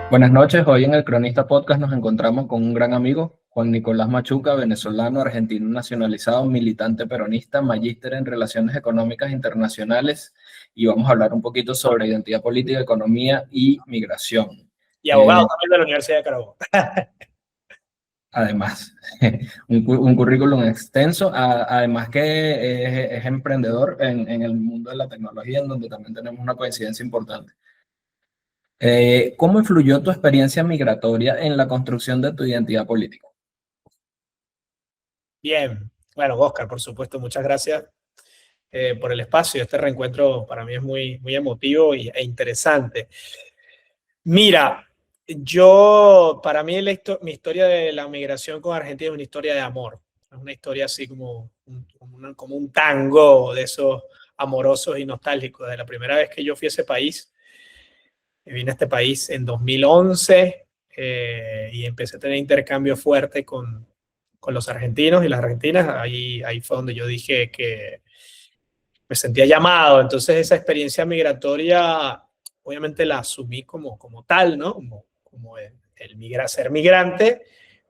Buenas noches, hoy en el Cronista Podcast nos encontramos con un gran amigo, Juan Nicolás Machuca, venezolano, argentino nacionalizado, militante peronista, magíster en Relaciones Económicas Internacionales, y vamos a hablar un poquito sobre identidad política, economía y migración. Y abogado Eh, también de la Universidad de Carabobo. Además, un currículum extenso, además que es emprendedor en el mundo de la tecnología, en donde también tenemos una coincidencia importante. ¿Cómo influyó tu experiencia migratoria en la construcción de tu identidad política? Bien, bueno, Oscar, por supuesto, muchas gracias por el espacio. Este reencuentro para mí es muy emotivo e interesante. Mira, para mí mi historia de la migración con Argentina es una historia de amor. Es una historia así como un tango de esos amorosos y nostálgicos. De la primera vez que yo fui a ese país, vine a este país en 2011 y empecé a tener intercambio fuerte con los argentinos y las argentinas. Ahí fue donde yo dije que me sentía llamado. Entonces esa experiencia migratoria, obviamente la asumí como tal, ¿no? Como ser migrante,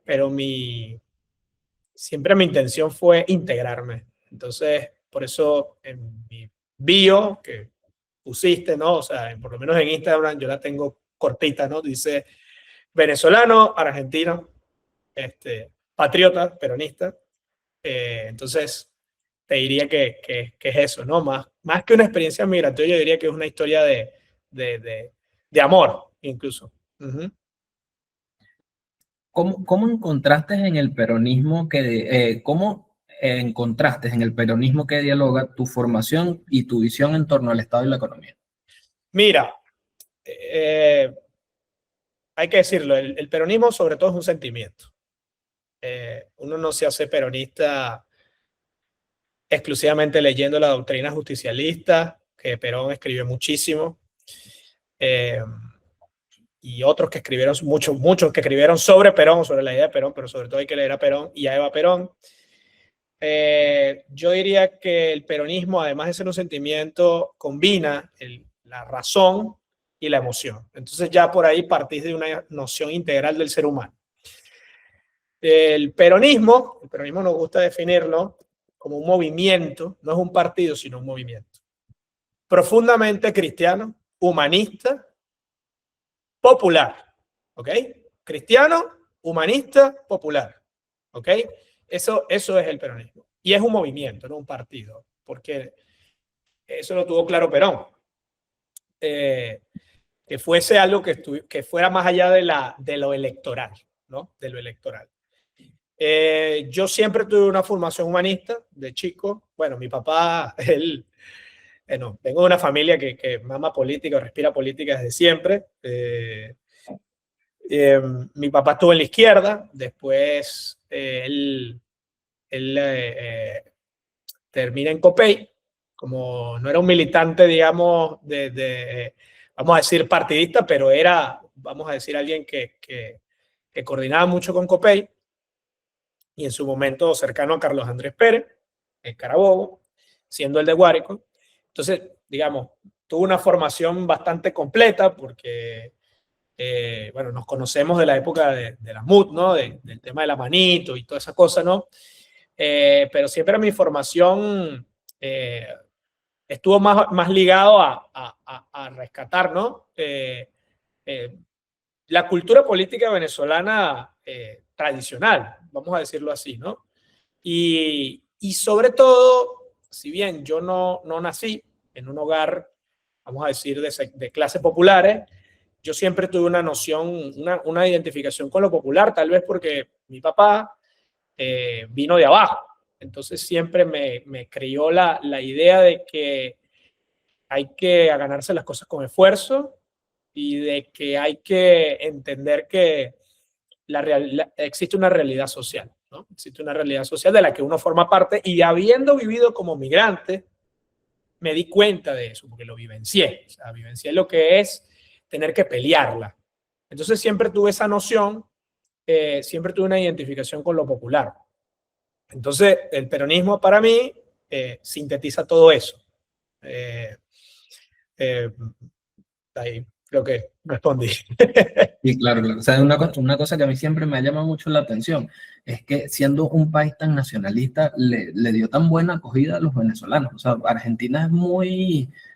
pero siempre mi intención fue integrarme. Entonces, por eso en mi bio que pusiste, ¿no? O sea, por lo menos en Instagram yo la tengo cortita, ¿no? Dice venezolano, argentino, patriota, peronista. Entonces, te diría que es eso, ¿no? Más que una experiencia migratoria, yo diría que es una historia de, de, de amor, incluso. Uh-huh. ¿Cómo encontraste en el peronismo encontraste en el peronismo que dialoga tu formación y tu visión en torno al Estado y la economía? Mira, eh, hay que decirlo, el peronismo sobre todo es un sentimiento. Uno no se hace peronista exclusivamente leyendo la doctrina justicialista, que Perón escribió muchísimo, eh, y otros que escribieron, muchos que escribieron sobre Perón, sobre la idea de Perón, pero sobre todo hay que leer a Perón y a Eva Perón. Yo diría que el peronismo, además de ser un sentimiento, combina la razón y la emoción. Entonces ya por ahí partís de una noción integral del ser humano. El peronismo nos gusta definirlo como un movimiento, no es un partido, sino un movimiento. Profundamente cristiano, humanista, popular. ¿Ok? Cristiano, humanista, popular. ¿Ok? Eso es el peronismo. Y es un movimiento, no un partido, porque eso lo tuvo claro Perón. Que fuese algo que fuera más allá de lo electoral, ¿no? De lo electoral. Yo siempre tuve una formación humanista de chico. Bueno, mi papá, él, no, vengo de una familia que mama política, respira política desde siempre. Mi papá estuvo en la izquierda, después él termina en Copey, como no era un militante, digamos, vamos a decir, partidista, pero era, vamos a decir, alguien que coordinaba mucho con Copey y en su momento cercano a Carlos Andrés Pérez, en Carabobo, siendo el de Guárico. Entonces, digamos, tuvo una formación bastante completa porque, bueno, nos conocemos de la época de la MUT, ¿no? Del tema de la manito y toda esa cosa, ¿no? Pero siempre mi formación estuvo más ligado a rescatar, ¿no? La cultura política venezolana tradicional, vamos a decirlo así, ¿no? Y sobre todo, si bien yo no nací en un hogar, vamos a decir, de clases populares, yo siempre tuve una noción, una identificación con lo popular, tal vez porque mi papá vino de abajo. Entonces siempre me crió la idea de que hay que ganarse las cosas con esfuerzo y de que hay que entender que existe una realidad social, ¿no? Existe una realidad social de la que uno forma parte y habiendo vivido como migrante, me di cuenta de eso, porque lo vivencié. O sea, vivencié lo que es tener que pelearla. Entonces siempre tuve esa noción, siempre tuve una identificación con lo popular. Entonces, el peronismo para mí sintetiza todo eso. Eh, eh, ahí. Creo que respondí. Y claro, claro. O sea, una cosa que a mí siempre me ha llamado mucho la atención es que siendo un país tan nacionalista, le dio tan buena acogida a los venezolanos. O sea, Argentina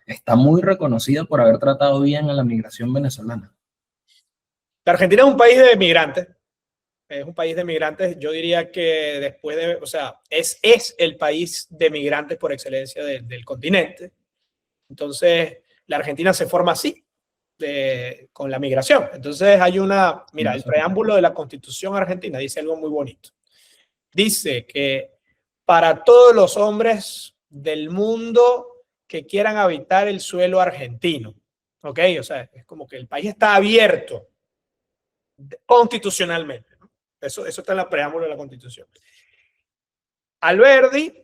está muy reconocida por haber tratado bien a la migración venezolana. La Argentina es un país de migrantes. Es un país de migrantes. Yo diría que después de, o sea, es el país de migrantes por excelencia del continente. Entonces, la Argentina se forma así, con la migración. Entonces, mira, el Eso es correcto. preámbulo de la Constitución argentina dice algo muy bonito. Dice que para todos los hombres del mundo que quieran habitar el suelo argentino, ¿ok? O sea, es como que el país está abierto constitucionalmente, ¿no? Eso está en la preámbulo de la Constitución. Alberdi,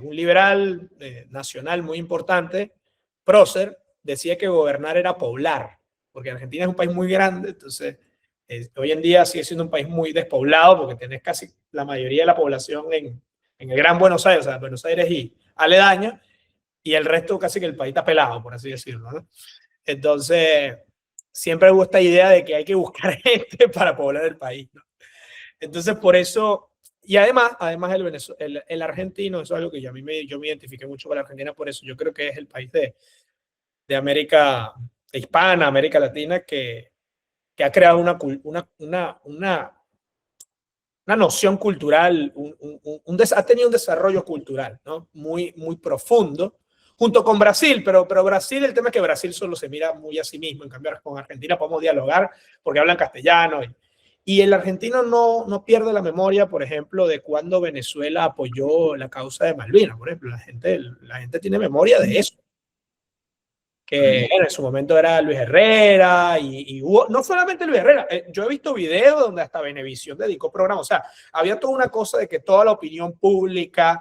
un liberal nacional muy importante, prócer, decía que gobernar era poblar, porque Argentina es un país muy grande, entonces hoy en día sigue siendo un país muy despoblado, porque tenés casi la mayoría de la población en el Gran Buenos Aires, o sea, Buenos Aires y aledaña, y el resto casi que el país está pelado, por así decirlo, ¿no? Entonces, siempre hubo esta idea de que hay que buscar gente para poblar el país, ¿no? Entonces, por eso, y además el argentino, eso es algo que yo me identifiqué mucho con la Argentina, por eso yo creo que es el país de América hispana, América Latina, que ha creado una noción cultural, ha tenido un desarrollo cultural, ¿no? Muy, muy profundo, junto con Brasil, pero Brasil, el tema es que Brasil solo se mira muy a sí mismo, en cambio con Argentina podemos dialogar porque hablan castellano, y el argentino no pierde la memoria, por ejemplo, de cuando Venezuela apoyó la causa de Malvinas, por ejemplo, la gente tiene memoria de eso, que Correcto. bueno, en su momento era Luis Herrera, y hubo, no solamente Luis Herrera, yo he visto videos donde hasta Venevisión dedicó programas, o sea, había toda una cosa de que toda la opinión pública,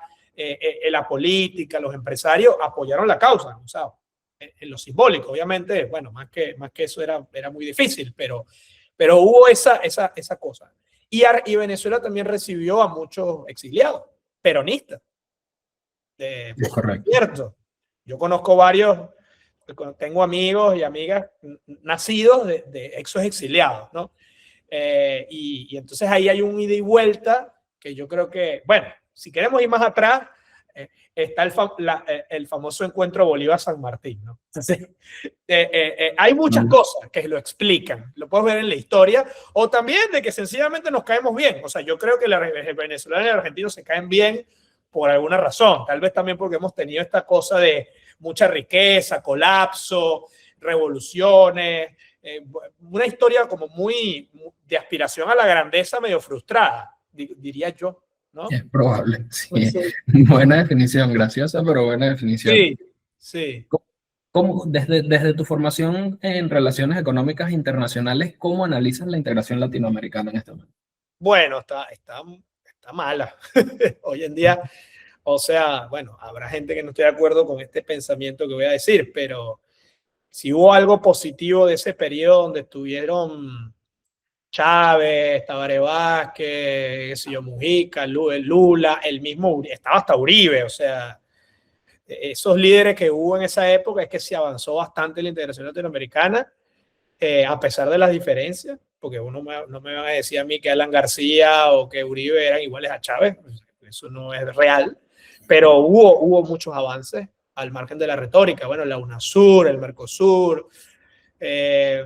la política, los empresarios apoyaron la causa, o sea, en lo simbólico, obviamente, bueno, más que eso era muy difícil, pero hubo esa cosa. Y Venezuela también recibió a muchos exiliados, peronistas, Es por correcto. cierto. Yo conozco varios, tengo amigos y amigas nacidos de exos exiliados, ¿no? Y entonces ahí hay un ida y vuelta que yo creo que, bueno, si queremos ir más atrás, está el famoso encuentro Bolívar-San Martín, ¿no? Entonces, hay muchas No, cosas que lo explican, lo puedes ver en la historia, o también de que sencillamente nos caemos bien. O sea, yo creo que el venezolano y el argentino se caen bien por alguna razón, tal vez también porque hemos tenido esta cosa de mucha riqueza, colapso, revoluciones, una historia como muy de aspiración a la grandeza medio frustrada, diría yo, ¿no? es probable, sí. Sí, Buena definición, graciosa, pero buena definición. sí, sí. Desde tu formación en relaciones económicas internacionales, ¿cómo analizas la integración latinoamericana en este momento? Bueno, está mala. Hoy en día, o sea, bueno, habrá gente que no esté de acuerdo con este pensamiento que voy a decir, pero si hubo algo positivo de ese periodo donde estuvieron Chávez, Tabaré Vázquez, qué sé yo, Mujica, Lula, el mismo, estaba hasta Uribe, o sea, esos líderes que hubo en esa época es que se avanzó bastante la integración latinoamericana, a pesar de las diferencias, porque no me va a decir a mí que Alan García o que Uribe eran iguales a Chávez, eso no es real, pero hubo muchos avances al margen de la retórica, bueno, la UNASUR, el Mercosur, eh,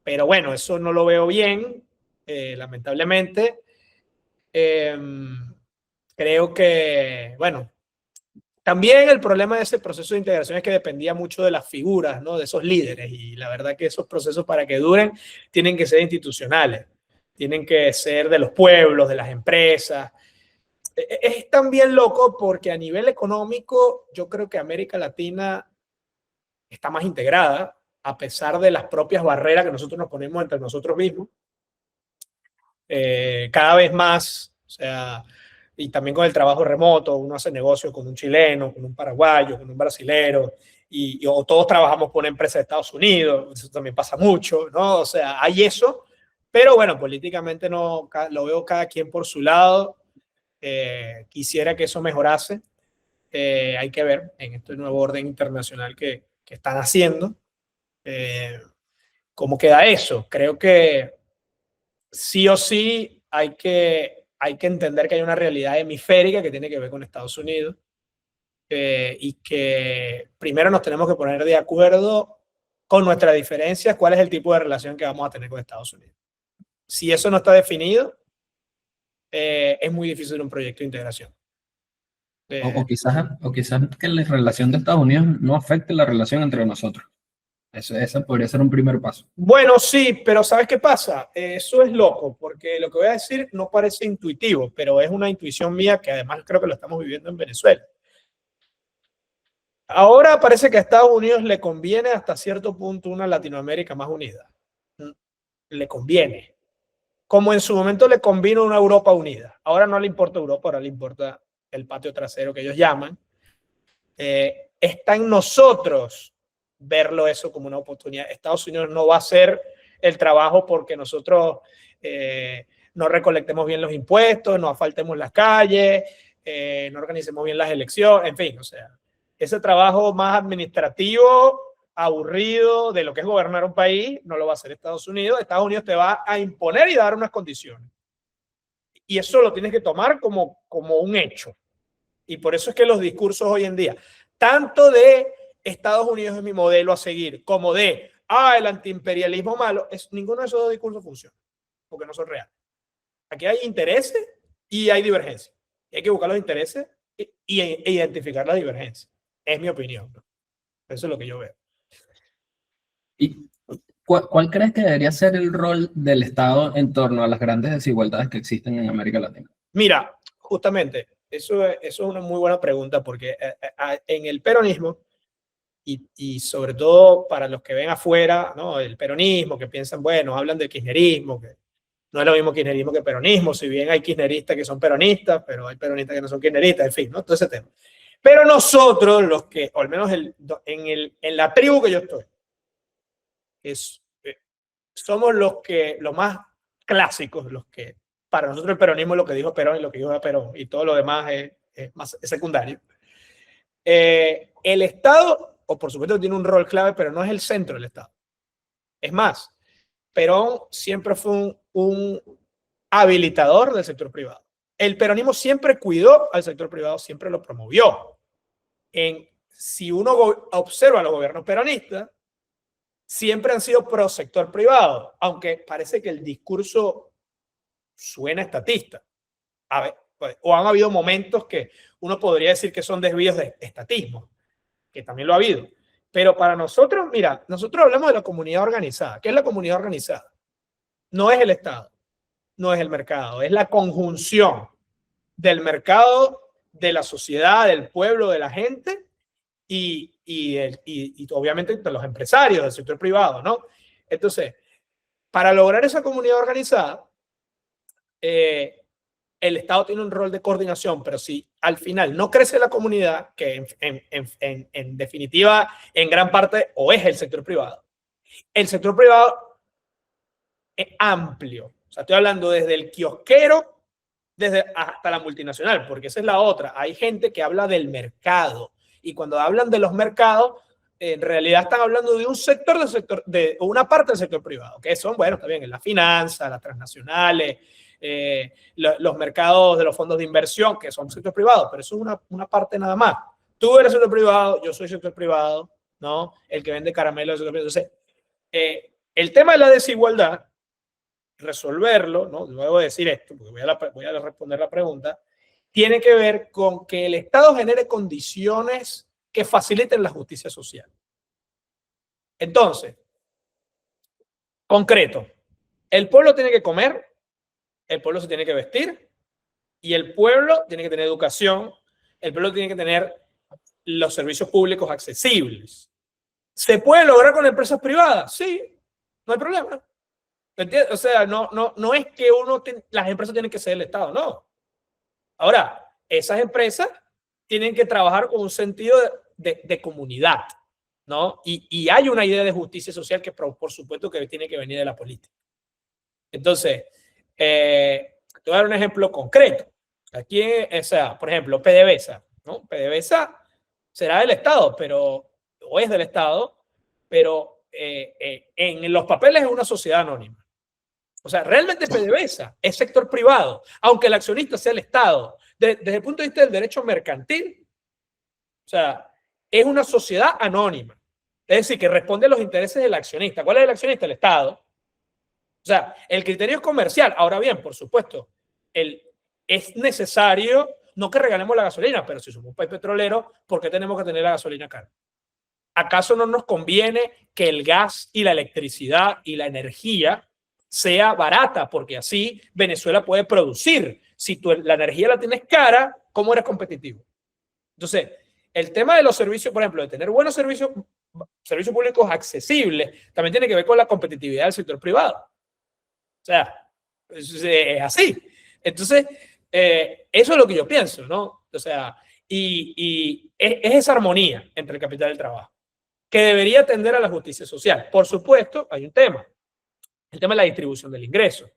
pero bueno, eso no lo veo bien, lamentablemente. Eh, Creo que, bueno, también el problema de ese proceso de integración es que dependía mucho de las figuras, ¿no? De esos líderes, y la verdad que esos procesos para que duren tienen que ser institucionales, tienen que ser de los pueblos, de las empresas. Es también loco porque a nivel económico yo creo que América Latina está más integrada a pesar de las propias barreras que nosotros nos ponemos entre nosotros mismos. Cada vez más, o sea, y también con el trabajo remoto, uno hace negocios con un chileno, con un paraguayo, con un brasilero, o todos trabajamos por una empresa de Estados Unidos, eso también pasa mucho, ¿no? O sea, hay eso, pero bueno, políticamente no, lo veo cada quien por su lado, quisiera que eso mejorase, hay que ver en este nuevo orden internacional que están haciendo. ¿Cómo queda eso? Creo que sí o sí hay que entender que hay una realidad hemisférica que tiene que ver con Estados Unidos, y que primero nos tenemos que poner de acuerdo con nuestras diferencias, cuál es el tipo de relación que vamos a tener con Estados Unidos. Si eso no está definido, es muy difícil un proyecto de integración. O quizás que la relación de Estados Unidos no afecte la relación entre nosotros. Ese podría ser un primer paso. Bueno, sí, pero ¿sabes qué pasa? Eso es loco, porque lo que voy a decir no parece intuitivo, pero es una intuición mía que además creo que lo estamos viviendo en Venezuela. Ahora parece que a Estados Unidos le conviene hasta cierto punto una Latinoamérica más unida. Le conviene. Como en su momento le convino una Europa unida. Ahora no le importa Europa, ahora le importa el patio trasero que ellos llaman. Está en nosotros verlo eso como una oportunidad. Estados Unidos no va a hacer el trabajo porque nosotros no recolectemos bien los impuestos, no asfaltemos las calles, no organicemos bien las elecciones, en fin, o sea, ese trabajo más administrativo, aburrido de lo que es gobernar un país, no lo va a hacer Estados Unidos. Estados Unidos te va a imponer y dar unas condiciones. Y eso lo tienes que tomar como un hecho. Y por eso es que los discursos hoy en día, tanto de Estados Unidos es mi modelo a seguir, como de, el antiimperialismo malo, ninguno de esos dos discursos funciona, porque no son reales. Aquí hay intereses y hay divergencias. Y hay que buscar los intereses e identificar las divergencias. Es mi opinión, ¿no? Eso es lo que yo veo. ¿Y cuál crees que debería ser el rol del Estado en torno a las grandes desigualdades que existen en América Latina? Mira, justamente, eso es una muy buena pregunta, porque en el peronismo, y sobre todo para los que ven afuera, ¿no? El peronismo, que piensan, bueno, hablan del kirchnerismo, que no es lo mismo kirchnerismo que peronismo, si bien hay kirchneristas que son peronistas, pero hay peronistas que no son kirchneristas, en fin, ¿no? Todo ese tema. Pero nosotros, los que, o al menos en la tribu que yo estoy, somos los más clásicos, los que, para nosotros el peronismo es lo que dijo Perón y lo que dijo Perón, y todo lo demás es secundario. El Estado, o por supuesto tiene un rol clave, pero no es el centro del Estado. Es más, Perón siempre fue un habilitador del sector privado. El peronismo siempre cuidó al sector privado, siempre lo promovió. Si uno observa los gobiernos peronistas, siempre han sido pro sector privado, aunque parece que el discurso suena estatista. A ver, o han habido momentos que uno podría decir que son desvíos de estatismo, que también lo ha habido. Pero para nosotros, mira, nosotros hablamos de la comunidad organizada. ¿Qué es la comunidad organizada? No es el Estado, no es el mercado, es la conjunción del mercado, de la sociedad, del pueblo, de la gente y obviamente de los empresarios, del sector privado, ¿no? Entonces, para lograr esa comunidad organizada, el Estado tiene un rol de coordinación, pero si al final no crece la comunidad, que en definitiva, en gran parte, o es el sector privado es amplio. O sea, estoy hablando desde el kiosquero hasta la multinacional, porque esa es la otra. Hay gente que habla del mercado, y cuando hablan de los mercados, en realidad están hablando de un sector de una parte del sector privado, que son, bueno, está bien, en la finanza, las transnacionales, los mercados de los fondos de inversión, que son sector privado, pero eso es una parte nada más. Tú eres sector privado, yo soy sector privado, ¿no? El que vende caramelos es sector privado. Entonces, el tema de la desigualdad, resolverlo, ¿no? Luego de decir esto, porque voy a responder la pregunta, tiene que ver con que el Estado genere condiciones que faciliten la justicia social. Entonces, concreto, el pueblo tiene que comer, el pueblo se tiene que vestir y el pueblo tiene que tener educación, el pueblo tiene que tener los servicios públicos accesibles. ¿Se puede lograr con empresas privadas? Sí, no hay problema. ¿Entiendes? O sea, no es que las empresas tienen que ser el Estado, no. Ahora, esas empresas tienen que trabajar con un sentido de comunidad, ¿no? Y hay una idea de justicia social que, por supuesto, que tiene que venir de la política. Entonces, te voy a dar un ejemplo concreto. Aquí, o sea, por ejemplo, PDVSA, ¿no? PDVSA será del Estado, o es del Estado, pero en los papeles es una sociedad anónima. O sea, realmente PDVSA es sector privado, aunque el accionista sea el Estado. Desde el punto de vista del derecho mercantil, o sea, es una sociedad anónima. Es decir, que responde a los intereses del accionista. ¿Cuál es el accionista? El Estado. O sea, el criterio es comercial. Ahora bien, por supuesto, es necesario, no que regalemos la gasolina, pero si somos un país petrolero, ¿por qué tenemos que tener la gasolina cara? ¿Acaso no nos conviene que el gas y la electricidad y la energía sea barata? Porque así Venezuela puede producir. Si la energía la tienes cara, ¿cómo eres competitivo? Entonces, el tema de los servicios, por ejemplo, de tener buenos servicios públicos accesibles, también tiene que ver con la competitividad del sector privado. O sea, es así. Entonces, eso es lo que yo pienso, ¿no? O sea, y es esa armonía entre el capital y el trabajo, que debería tender a la justicia social. Por supuesto, hay un tema, el tema de la distribución del ingreso.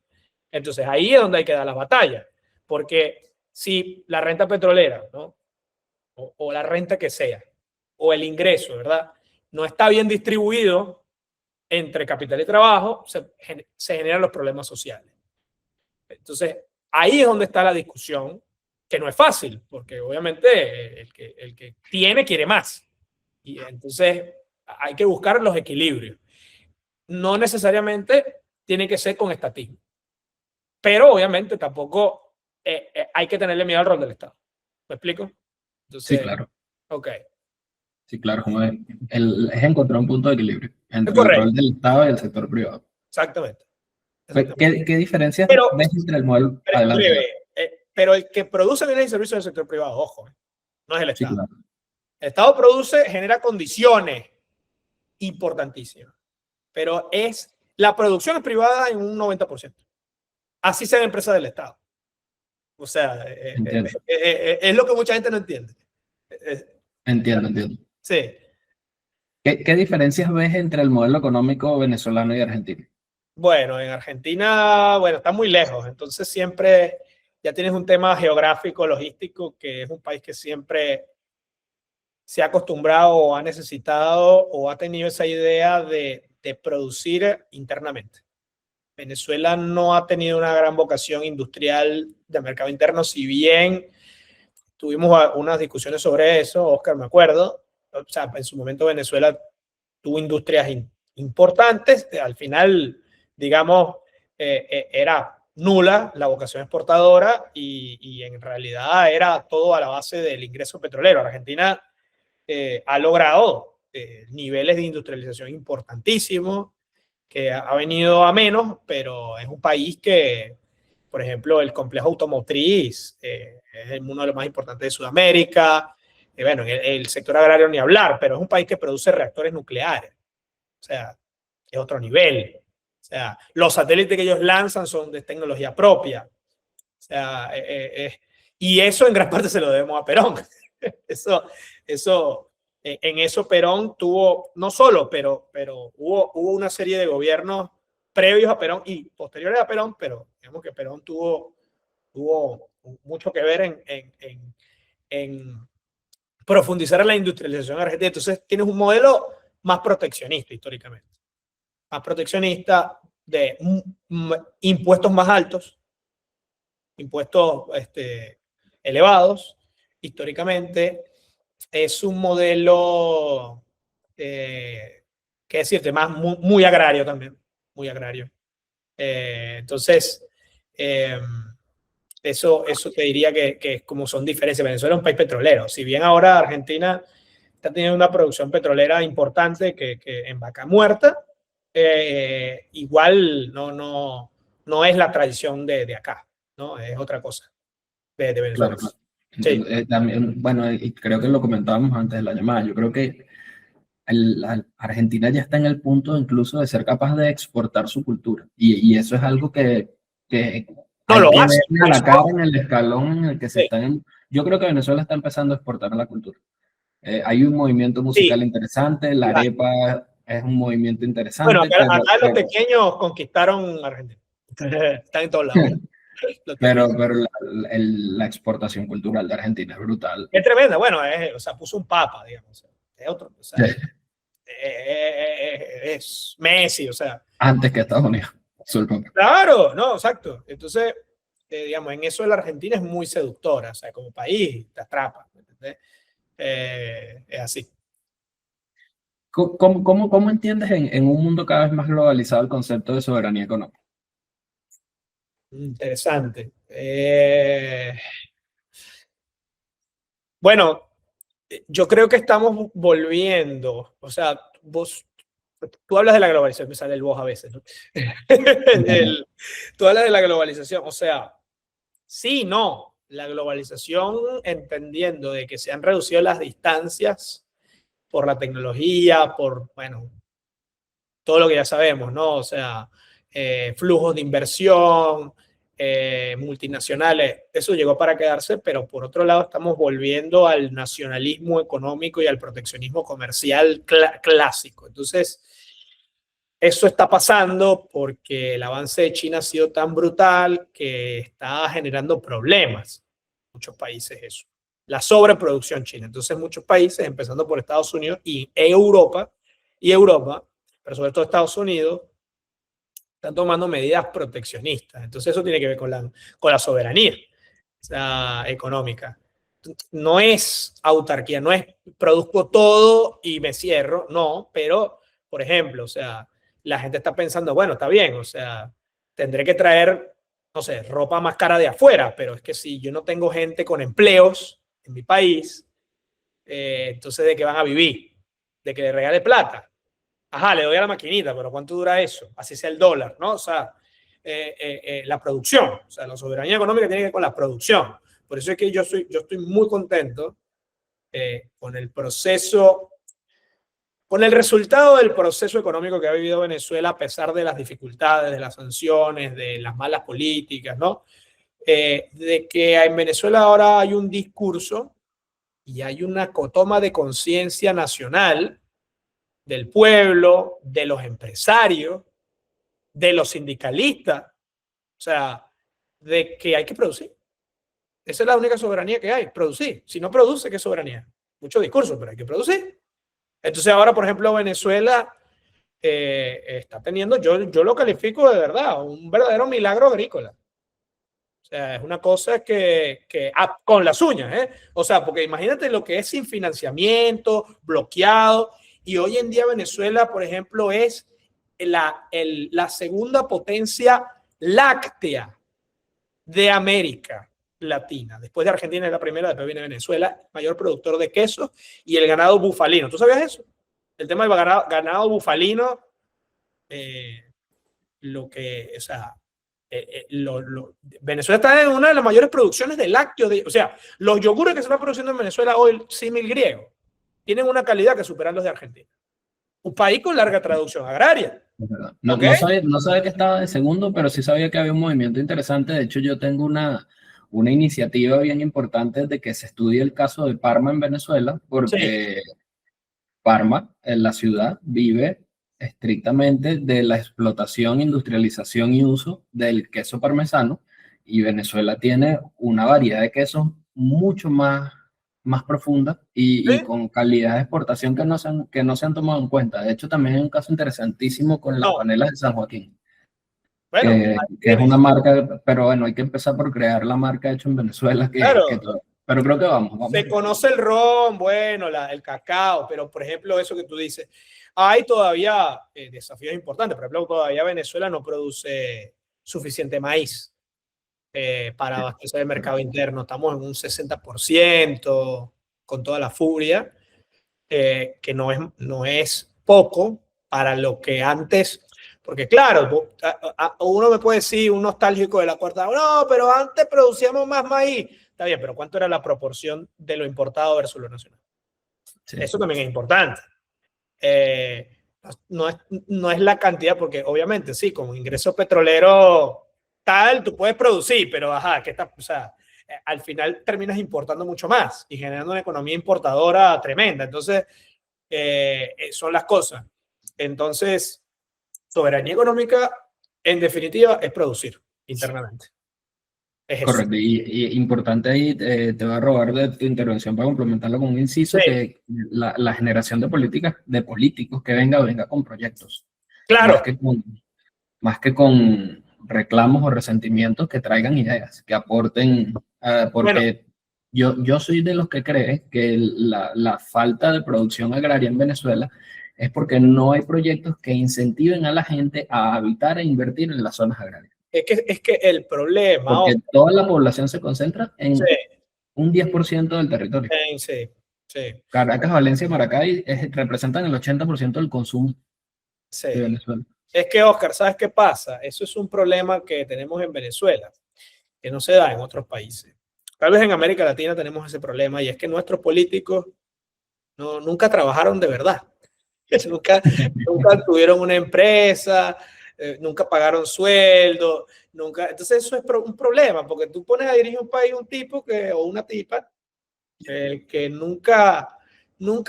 Entonces, ahí es donde hay que dar las batallas, porque si la renta petrolera, ¿no? o la renta que sea, o el ingreso, ¿verdad?, no está bien distribuido entre capital y trabajo, se generan los problemas sociales. Entonces, ahí es donde está la discusión, que no es fácil, porque obviamente el que tiene quiere más. Y entonces hay que buscar los equilibrios. No necesariamente tiene que ser con estatismo, pero obviamente tampoco hay que tenerle miedo al rol del Estado. ¿Me explico? Entonces, Sí, claro. ok. Sí, claro. Es encontrar un punto de equilibrio Es entre el correcto. rol del Estado y el sector privado. Exactamente. ¿Qué diferencias Pero, ves entre el modelo? Adelante. breve, pero el que produce bienes y servicios es el sector privado, ojo, no es el Sí, Estado. claro. El Estado produce, genera condiciones importantísimas, pero la producción es privada en un 90%. Así sea empresa del Estado. O sea, es lo que mucha gente no entiende. Entiendo. Sí. ¿Qué diferencias ves entre el modelo económico venezolano y argentino? Bueno, en Argentina, bueno, está muy lejos, entonces siempre ya tienes un tema geográfico, logístico, que es un país que siempre se ha acostumbrado o ha necesitado o ha tenido esa idea de producir internamente. Venezuela no ha tenido una gran vocación industrial de mercado interno, si bien tuvimos unas discusiones sobre eso, Oscar, me acuerdo. O sea, en su momento Venezuela tuvo industrias importantes, al final, digamos, era nula la vocación exportadora y en realidad era todo a la base del ingreso petrolero. Argentina ha logrado niveles de industrialización importantísimos, que ha venido a menos, pero es un país que, por ejemplo, el complejo automotriz es uno de los más importantes de Sudamérica. Bueno, el sector agrario ni hablar, pero es un país que produce reactores nucleares. O sea, es otro nivel. O sea, los satélites que ellos lanzan son de tecnología propia. O sea, y eso en gran parte se lo debemos a Perón. En eso Perón tuvo, no solo, pero hubo una serie de gobiernos previos a Perón y posteriores a Perón, pero digamos que Perón tuvo mucho que ver en profundizar en la industrialización argentina. Entonces tienes un modelo más proteccionista históricamente, más proteccionista de impuestos más altos, impuestos elevados históricamente. Es un modelo, qué decirte, más muy agrario también, muy agrario. Entonces, eso te diría que como son diferencias. Venezuela es un país petrolero. Si bien ahora Argentina está teniendo una producción petrolera importante que en Vaca Muerta, igual no es la tradición de acá, ¿no? Es otra cosa de Venezuela. Claro. Sí. También, bueno, y creo que lo comentábamos antes de la llamada, yo creo que Argentina ya está en el punto incluso de ser capaz de exportar su cultura. Y eso es algo que No hay lo que hace. verle a la cara en el escalón en el que se Sí. están. Yo creo que Venezuela está empezando a exportar la cultura. Hay un movimiento musical interesante, la arepa es un movimiento Bueno, interesante, acá los pequeños conquistaron Argentina. Están en todos lados. pero la exportación cultural de Argentina es brutal. Es tremenda. Bueno, o sea, puso un papa, digamos. Es otro. O sea, es Messi, o sea. Antes que Estados Unidos. Disculpa. Claro, no, exacto. Entonces, digamos, en eso la Argentina es muy seductora, o sea, como país te atrapa, ¿entendés? Es así. ¿Cómo entiendes en un mundo cada vez más globalizado el concepto de soberanía económica? Interesante. Bueno, yo creo que estamos volviendo, o sea, tú hablas de la globalización, me sale el vos a veces, ¿no? Tú hablas de la globalización, o sea, sí, no, la globalización entendiendo de que se han reducido las distancias por la tecnología, por, bueno, todo lo que ya sabemos, ¿no? O sea, flujos de inversión, multinacionales, eso llegó para quedarse, pero por otro lado estamos volviendo al nacionalismo económico y al proteccionismo comercial clásico. Entonces, eso está pasando porque el avance de China ha sido tan brutal que está generando problemas en muchos países eso. La sobreproducción china. Entonces muchos países, empezando por Estados Unidos y Europa, pero sobre todo Estados Unidos, están tomando medidas proteccionistas. Entonces eso tiene que ver con la soberanía, o sea, económica. No es autarquía, no es produzco todo y me cierro, no, pero, por ejemplo, o sea, la gente está pensando, bueno, está bien, o sea, tendré que traer, no sé, ropa más cara de afuera, pero es que si yo no tengo gente con empleos en mi país, entonces ¿de qué van a vivir? ¿De que le regale plata? Ajá, le doy a la maquinita, pero ¿cuánto dura eso? Así sea el dólar, ¿no? O sea, la producción, o sea, la soberanía económica tiene que ver con la producción. Por eso es que yo estoy muy contento con el proceso, con el resultado del proceso económico que ha vivido Venezuela a pesar de las dificultades, de las sanciones, de las malas políticas, ¿no? De que en Venezuela ahora hay un discurso y hay una toma de conciencia nacional del pueblo, de los empresarios, de los sindicalistas, o sea, de que hay que producir. Esa es la única soberanía que hay, producir. Si no produce, ¿qué soberanía? Mucho discurso, pero hay que producir. Entonces ahora, por ejemplo, Venezuela está teniendo, yo lo califico de verdad, un verdadero milagro agrícola. O sea, es una cosa que con las uñas, ¿eh? O sea, porque imagínate lo que es sin financiamiento, bloqueado, y hoy en día Venezuela, por ejemplo, es la segunda potencia láctea de América Latina. Después de Argentina es la primera, después viene Venezuela, mayor productor de queso y el ganado bufalino. ¿Tú sabías eso? El tema del ganado bufalino, lo que, o sea, Venezuela está en una de las mayores producciones de lácteos, o sea, los yogures que se están produciendo en Venezuela hoy, símil griego, tienen una calidad que superan los de Argentina. Un país con larga traducción agraria. No, ¿Ok? no sabía que estaba de segundo, pero sí sabía que había un movimiento interesante. De hecho, yo tengo una iniciativa bien importante de que se estudie el caso de Parma en Venezuela, Sí. porque Parma, en la ciudad, vive estrictamente de la explotación, industrialización y uso del queso parmesano, y Venezuela tiene una variedad de quesos mucho más profunda y ¿Sí? con calidad de exportación que no se han tomado en cuenta. De hecho, también hay un caso interesantísimo con las No. panelas de San Joaquín, Bueno, ahí que es una tienes. marca, pero bueno, hay que empezar por crear la marca hecha en Venezuela, que Claro, todo. Pero creo que vamos se bien. conoce el ron, bueno, el cacao, pero por ejemplo, eso que tú dices, hay todavía desafíos importantes. Por ejemplo, todavía Venezuela no produce suficiente maíz para Sí, abastecer el pero- mercado interno. Estamos en un 60% con toda la furia, que no es poco para lo que antes, porque claro, uno me puede decir, un nostálgico de la cuarta, no, pero antes producíamos más maíz. Está bien, pero ¿cuánto era la proporción de lo importado versus lo nacional? sí. Eso también es importante. Eh, no, no es la cantidad, porque obviamente sí, con ingresos petroleros tal, tú puedes producir, pero ajá, o sea, al final terminas importando mucho más y generando una economía importadora tremenda. Entonces, son las cosas. Entonces, soberanía económica, en definitiva, es producir internamente. Es eso. Correcto, y importante ahí, te voy a robar de tu intervención para complementarlo con un Sí, inciso, que la generación de políticas, de políticos que venga con proyectos, más claro. que con, más que con reclamos o resentimientos, que traigan ideas, que aporten, Bueno, porque yo soy de los que cree que la falta de producción agraria en Venezuela es porque no hay proyectos que incentiven a la gente a habitar e invertir en las zonas agrarias, es que el problema, porque toda la población se concentra sí, en un 10% del territorio. sí, sí, Caracas, Valencia y Maracay representan el 80% del consumo de sí. Venezuela. Es que, Oscar, ¿sabes qué pasa? Eso es un problema que tenemos en Venezuela, que no se da en otros países. Tal vez en América Latina tenemos ese problema y es que nuestros políticos nunca trabajaron de verdad. Nunca, nunca tuvieron una empresa, nunca pagaron sueldo, nunca. Entonces eso es un problema, porque tú pones a dirigir un país un tipo o una tipa que nunca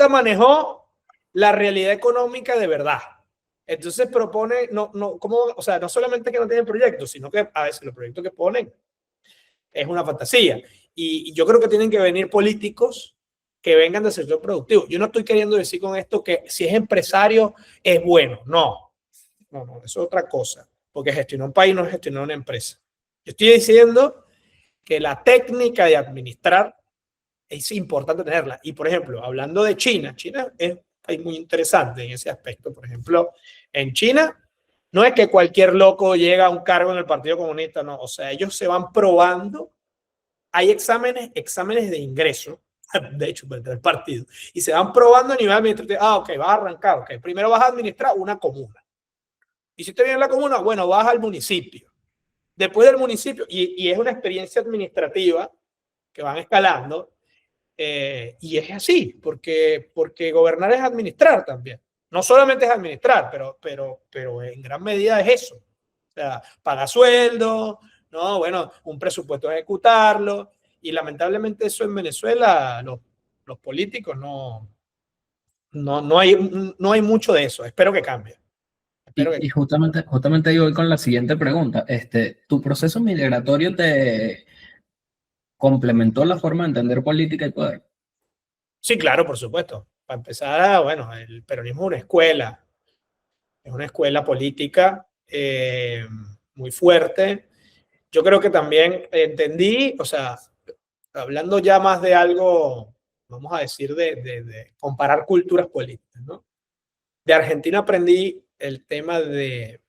manejó la realidad económica de verdad. Entonces propone, o sea, no solamente que no tienen proyectos, sino que a veces los proyectos que ponen es una fantasía. Y yo creo que tienen que venir políticos que vengan del sector productivo. Yo no estoy queriendo decir con esto que si es empresario es bueno. No, eso es otra cosa. Porque gestionar un país no es gestionar una empresa. Yo estoy diciendo que la técnica de administrar es importante tenerla. Y por ejemplo, hablando de China, China es un país muy interesante en ese aspecto. Por ejemplo, en China no es que cualquier loco llega a un cargo en el Partido Comunista, no. O sea, ellos se van probando. Hay exámenes de ingreso, de hecho, del partido, y se van probando a nivel administrativo. Ok, vas a arrancar, ok. Primero vas a administrar una comuna. Y si te viene la comuna, bueno, vas al municipio. Después del municipio, y es una experiencia administrativa que van escalando, y es así, porque gobernar es administrar también. No solamente es administrar, pero en gran medida es eso. O sea, paga sueldo, ¿no? Bueno, un presupuesto ejecutarlo. Y lamentablemente eso en Venezuela, los políticos no hay mucho de eso. Espero que cambie. Espero que Y justamente ahí voy con la siguiente pregunta. ¿Tu proceso migratorio te complementó la forma de entender política y poder? Sí, claro, por supuesto. Para empezar, bueno, el peronismo es una escuela política muy fuerte. Yo creo que también entendí, o sea, hablando ya más de algo, vamos a decir, de comparar culturas políticas, ¿no? De Argentina aprendí el tema de...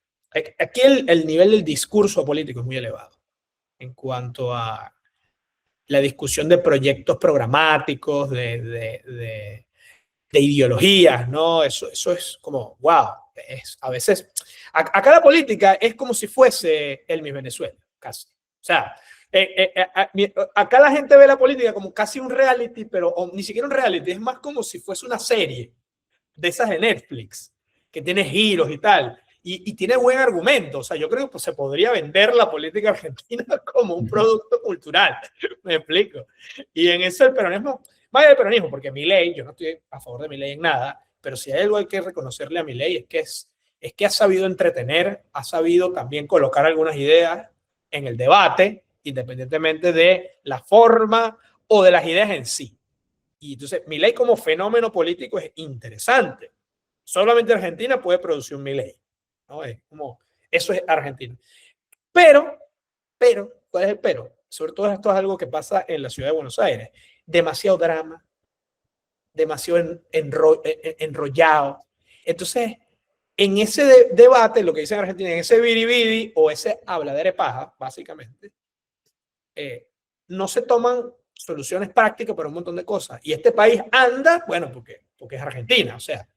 Aquí el nivel del discurso político es muy elevado en cuanto a la discusión de proyectos programáticos, de ideologías, ¿no? Eso es como, wow, a veces, acá la política es como si fuese el Miss Venezuela, casi. O sea, acá la gente ve la política como casi un reality, pero ni siquiera un reality, es más como si fuese una serie de esas de Netflix, que tiene giros y tal. Y tiene buen argumento. O sea, yo creo que pues, se podría vender la política argentina como un producto cultural. Me explico. Y en eso el peronismo, vaya el peronismo, porque Milei, yo no estoy a favor de Milei en nada, pero si hay algo hay que reconocerle a Milei es que ha sabido entretener, ha sabido también colocar algunas ideas en el debate, independientemente de la forma o de las ideas en sí. Y entonces, Milei como fenómeno político es interesante. Solamente Argentina puede producir un Milei, ¿no? Es como, eso es Argentina. Pero, ¿cuál es el pero? Sobre todo esto es algo que pasa en la ciudad de Buenos Aires. Demasiado drama, demasiado enrollado. Entonces, en ese debate, lo que dicen en Argentina, en ese biribiri o ese habladera de paja, básicamente, no se toman soluciones prácticas para un montón de cosas. Y este país anda, bueno, porque es Argentina, o sea,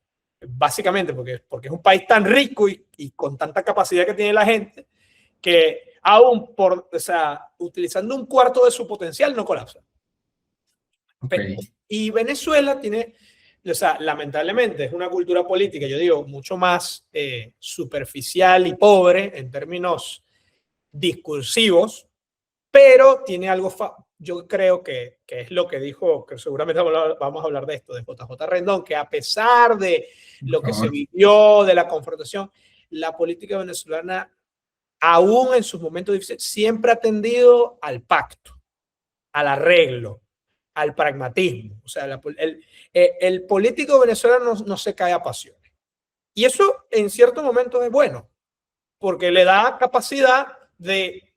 básicamente porque es un país tan rico y con tanta capacidad que tiene la gente, que aún o sea, utilizando un cuarto de su potencial no colapsa. Ok. Y Venezuela tiene, o sea, lamentablemente es una cultura política, yo digo, mucho más superficial y pobre en términos discursivos, pero tiene algo, yo creo que es lo que dijo, que seguramente vamos a hablar de esto, de JJ Rendón, que a pesar de Por lo que se favor. vivió, de la confrontación, la política venezolana aún en sus momentos difíciles, siempre ha tendido al pacto, al arreglo, al pragmatismo. O sea, el político venezolano no se cae a pasiones. Y eso en ciertos momentos es bueno, porque le da capacidad de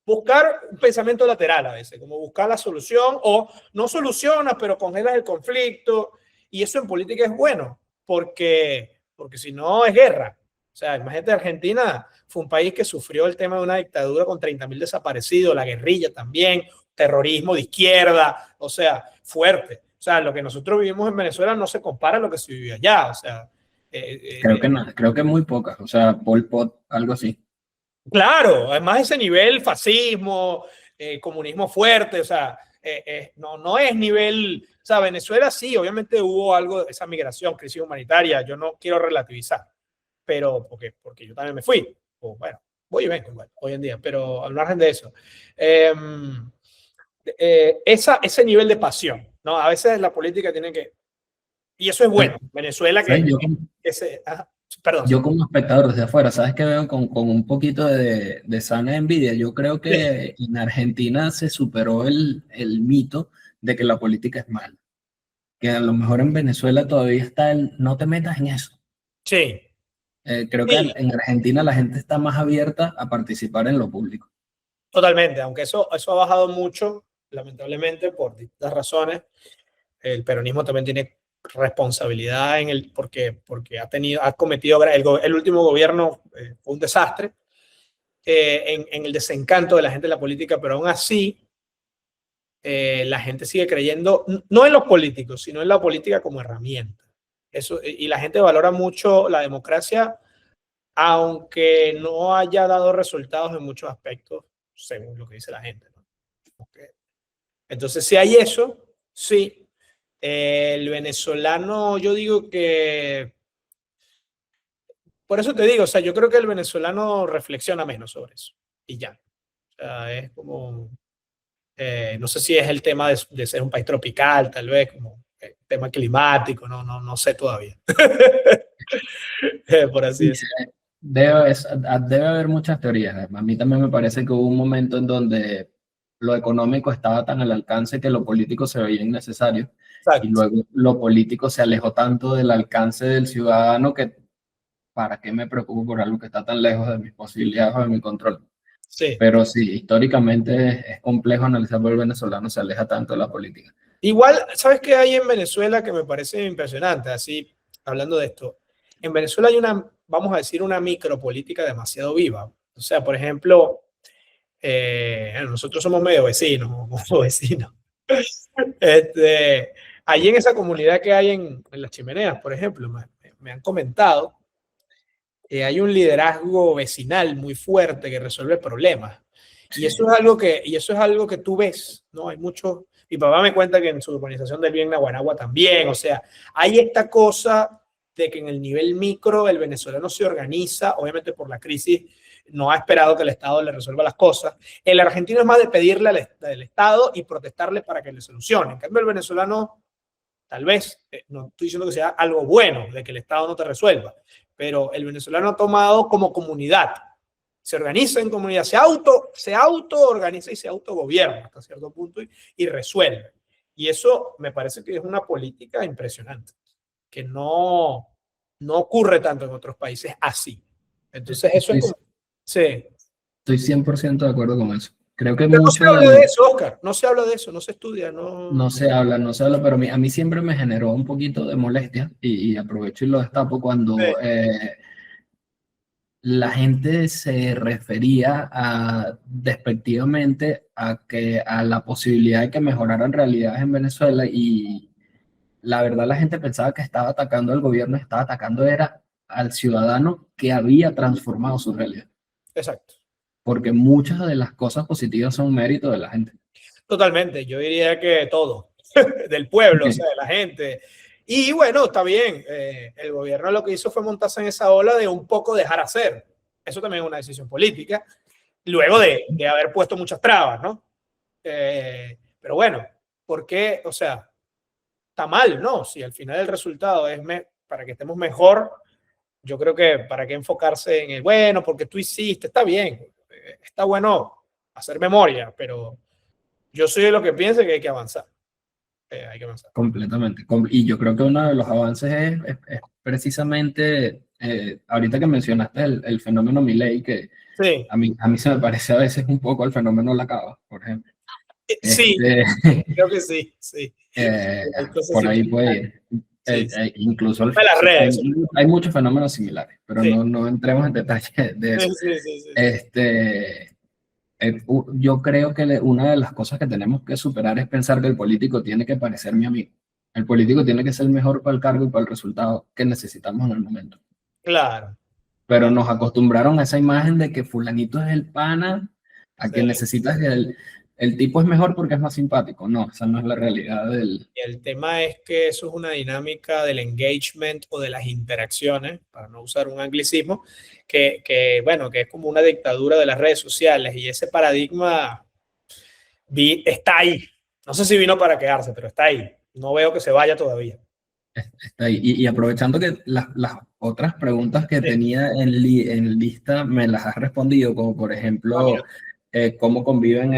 buscar un pensamiento lateral a veces, como buscar la solución o no soluciona, pero congela el conflicto. Y eso en política es bueno, porque si no es guerra. O sea, imagínate, Argentina fue un país que sufrió el tema de una dictadura con 30.000 desaparecidos, la guerrilla también, terrorismo de izquierda, o sea, fuerte. O sea, lo que nosotros vivimos en Venezuela no se compara a lo que se vivió allá. O sea, Creo que no, creo que muy pocas, o sea, Pol Pot, algo así. claro, además ese nivel fascismo, comunismo fuerte, o sea, no es nivel, o sea, Venezuela sí, obviamente hubo algo de esa migración, crisis humanitaria, yo no quiero relativizar, pero porque yo también me fui, o bueno, voy y vengo igual, hoy en día, pero al margen de eso, eh, ese nivel de pasión, ¿no? A veces la política tiene que, y eso es bueno, Venezuela ¿Sabes? que se, perdón, sí. Yo como espectador desde afuera, ¿sabes qué veo con un poquito de sana envidia? Yo creo que en Argentina se superó el mito de que la política es mala. Que a lo mejor en Venezuela todavía está el no te metas en eso. Sí. Creo que Sí, en Argentina la gente está más abierta a participar en lo público. totalmente, aunque eso ha bajado mucho, lamentablemente, por distintas razones. El peronismo también tiene responsabilidad porque ha cometido, el último gobierno fue un desastre en el desencanto de la gente de la política, pero aún así la gente sigue creyendo, no en los políticos, sino en la política como herramienta. Eso, y la gente valora mucho la democracia, aunque no haya dado resultados en muchos aspectos, según lo que dice la gente, ¿no? Okay. Entonces, si hay eso, sí. El venezolano, yo digo que, por eso te digo, o sea, yo creo que el venezolano reflexiona menos sobre eso y ya. O sea, es como, no sé si es el tema de ser un país tropical, tal vez, como tema climático, no sé todavía. Por así Sí, decirlo. debe haber muchas teorías. A mí también me parece que hubo un momento en donde lo económico estaba tan al alcance que lo político se veía innecesario y Exacto. luego lo político se alejó tanto del alcance del ciudadano que ¿para qué me preocupo por algo que está tan lejos de mis posibilidades o de mi control? Sí. Pero sí, históricamente es complejo analizar por el venezolano se aleja tanto de la política. Igual, ¿sabes qué hay en Venezuela que me parece impresionante? Así, hablando de esto. En Venezuela hay una, vamos a decir, una micropolítica demasiado viva. O sea, por ejemplo, nosotros somos medio vecinos, como vecinos. Este, allí en esa comunidad que hay en las chimeneas, por ejemplo, me han comentado que hay un liderazgo vecinal muy fuerte que resuelve problemas. Y Sí, eso es algo que tú ves, ¿no? Hay muchos, mi papá me cuenta que en su urbanización del Bien Naguaragua también, o sea, hay esta cosa de que en el nivel micro el venezolano se organiza, obviamente por la crisis no ha esperado que el Estado le resuelva las cosas. El argentino es más de pedirle al Estado y protestarle para que le solucione. En cambio, el venezolano, tal vez, no estoy diciendo que sea algo bueno de que el Estado no te resuelva, pero el venezolano ha tomado como comunidad, se organiza en comunidad, se auto-organiza y se autogobierna hasta cierto punto y resuelve. Y eso me parece que es una política impresionante, que no ocurre tanto en otros países así. Entonces eso es estoy, como, sí. estoy 100% de acuerdo con eso. Creo que Pero no se mucho habla de eso, Oscar, no se habla de eso, no se estudia, no. no se habla, pero a mí siempre me generó un poquito de molestia y aprovecho y lo destapo Sí, cuando la gente se refería despectivamente a la posibilidad de que mejoraran realidades en Venezuela y la verdad la gente pensaba que estaba atacando al gobierno, estaba atacando era al ciudadano que había transformado su realidad, exacto. porque muchas de las cosas positivas son mérito de la gente. Totalmente, yo diría que todo, del pueblo, o Okay. sea, de la gente. Y bueno, está bien, el gobierno lo que hizo fue montarse en esa ola de un poco dejar hacer. Eso también es una decisión política, luego de haber puesto muchas trabas, ¿no? Pero bueno, ¿por qué? O sea, está mal, ¿no? Si al final el resultado es para que estemos mejor, yo creo que para qué enfocarse en el, bueno, porque tú hiciste, está bien, está bueno hacer memoria, pero yo soy de lo que piensa que hay que avanzar. Hay que avanzar. Completamente. Y yo creo que uno de los avances es precisamente, ahorita que mencionaste el fenómeno Milei, que Sí, a mí se me parece a veces un poco el fenómeno Lacaba, por ejemplo. sí, Este, creo que sí, sí. eh, Hay cosas por ahí similares. puede ir. Sí, sí. Incluso De las sí, redes. hay muchos fenómenos similares, pero Sí, no entremos en detalle de sí, eso. sí, sí, sí, sí. Este, yo creo que una de las cosas que tenemos que superar es pensar que el político tiene que parecer mi amigo. El político tiene que ser mejor para el cargo y para el resultado que necesitamos en el momento. Claro. Pero nos acostumbraron a esa imagen de que fulanito es el pana, a Sí. que necesitas que el tipo es mejor porque es más simpático. No, esa no es la realidad del... Y el tema es que eso es una dinámica del engagement o de las interacciones, para no usar un anglicismo, bueno, que es como una dictadura de las redes sociales y ese paradigma está ahí. No sé si vino para quedarse, pero está ahí. No veo que se vaya todavía. Está ahí. Y aprovechando que las otras preguntas que Sí. tenía en lista me las has respondido, como por Ah, mira. ejemplo, cómo conviven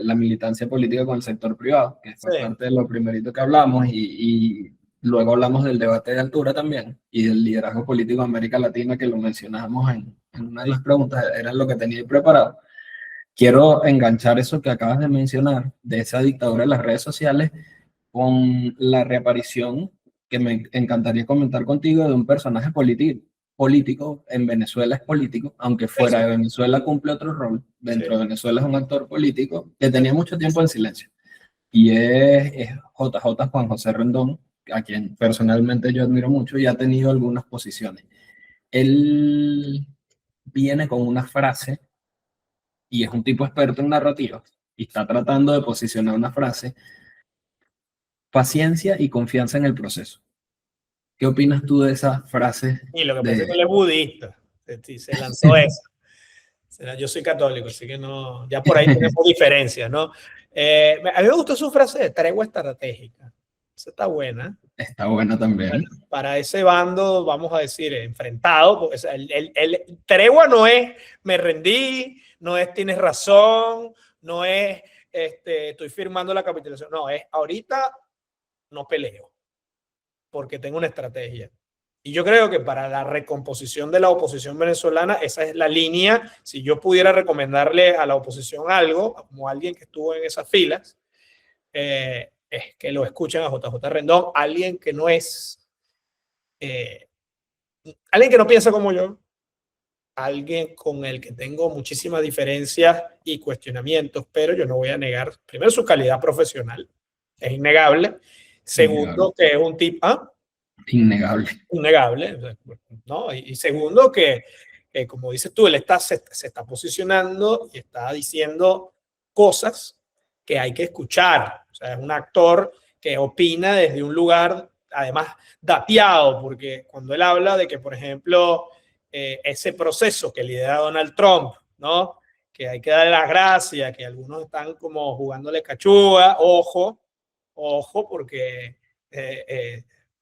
la militancia política con el sector privado, que fue Sí. parte de lo primerito que hablamos, y luego hablamos del debate de altura también, y del liderazgo político de América Latina, que lo mencionábamos en una de las preguntas, era lo que tenía ahí preparado. Quiero enganchar eso que acabas de mencionar, de esa dictadura de las redes sociales, con la reaparición que me encantaría comentar contigo de un personaje político, en Venezuela es político, aunque fuera Eso. de Venezuela cumple otro rol, Sí. dentro de Venezuela es un actor político que tenía mucho tiempo en silencio, y es JJ Juan José Rendón, a quien personalmente yo admiro mucho y ha tenido algunas posiciones. Él viene con una frase y es un tipo experto en narrativa y está tratando de posicionar una frase: paciencia y confianza en el proceso. ¿Qué opinas tú de esa frase Y lo que pasa es que él de... es budista. Sí, se lanzó eso. Yo soy católico, así que no, ya por ahí tenemos diferencias, ¿no? A mí me gustó su frase de tregua estratégica. Esa está buena. Está buena también. Para ese bando, vamos a decir, enfrentado, porque, o sea, el tregua no es me rendí, no es tienes razón, no es estoy firmando la capitulación, no, es ahorita no peleo, porque tengo una estrategia. Y yo creo que para la recomposición de la oposición venezolana, esa es la línea. Si yo pudiera recomendarle a la oposición algo, como alguien que estuvo en esas filas, es que lo escuchen a JJ Rendón, alguien que no es, eh, alguien que no piensa como yo, alguien con el que tengo muchísimas diferencias y cuestionamientos, pero yo no voy a negar, primero, su calidad profesional, es innegable. Innegable. Segundo, que es un tipo, Innegable. innegable, ¿no? Y segundo, que como dices tú, él se está posicionando y está diciendo cosas que hay que escuchar. O sea, es un actor que opina desde un lugar, además, dateado, porque cuando él habla de que, por ejemplo, ese proceso que lidera Donald Trump, ¿no? Que hay que darle las gracias, que algunos están como jugándole cachuga, ojo, porque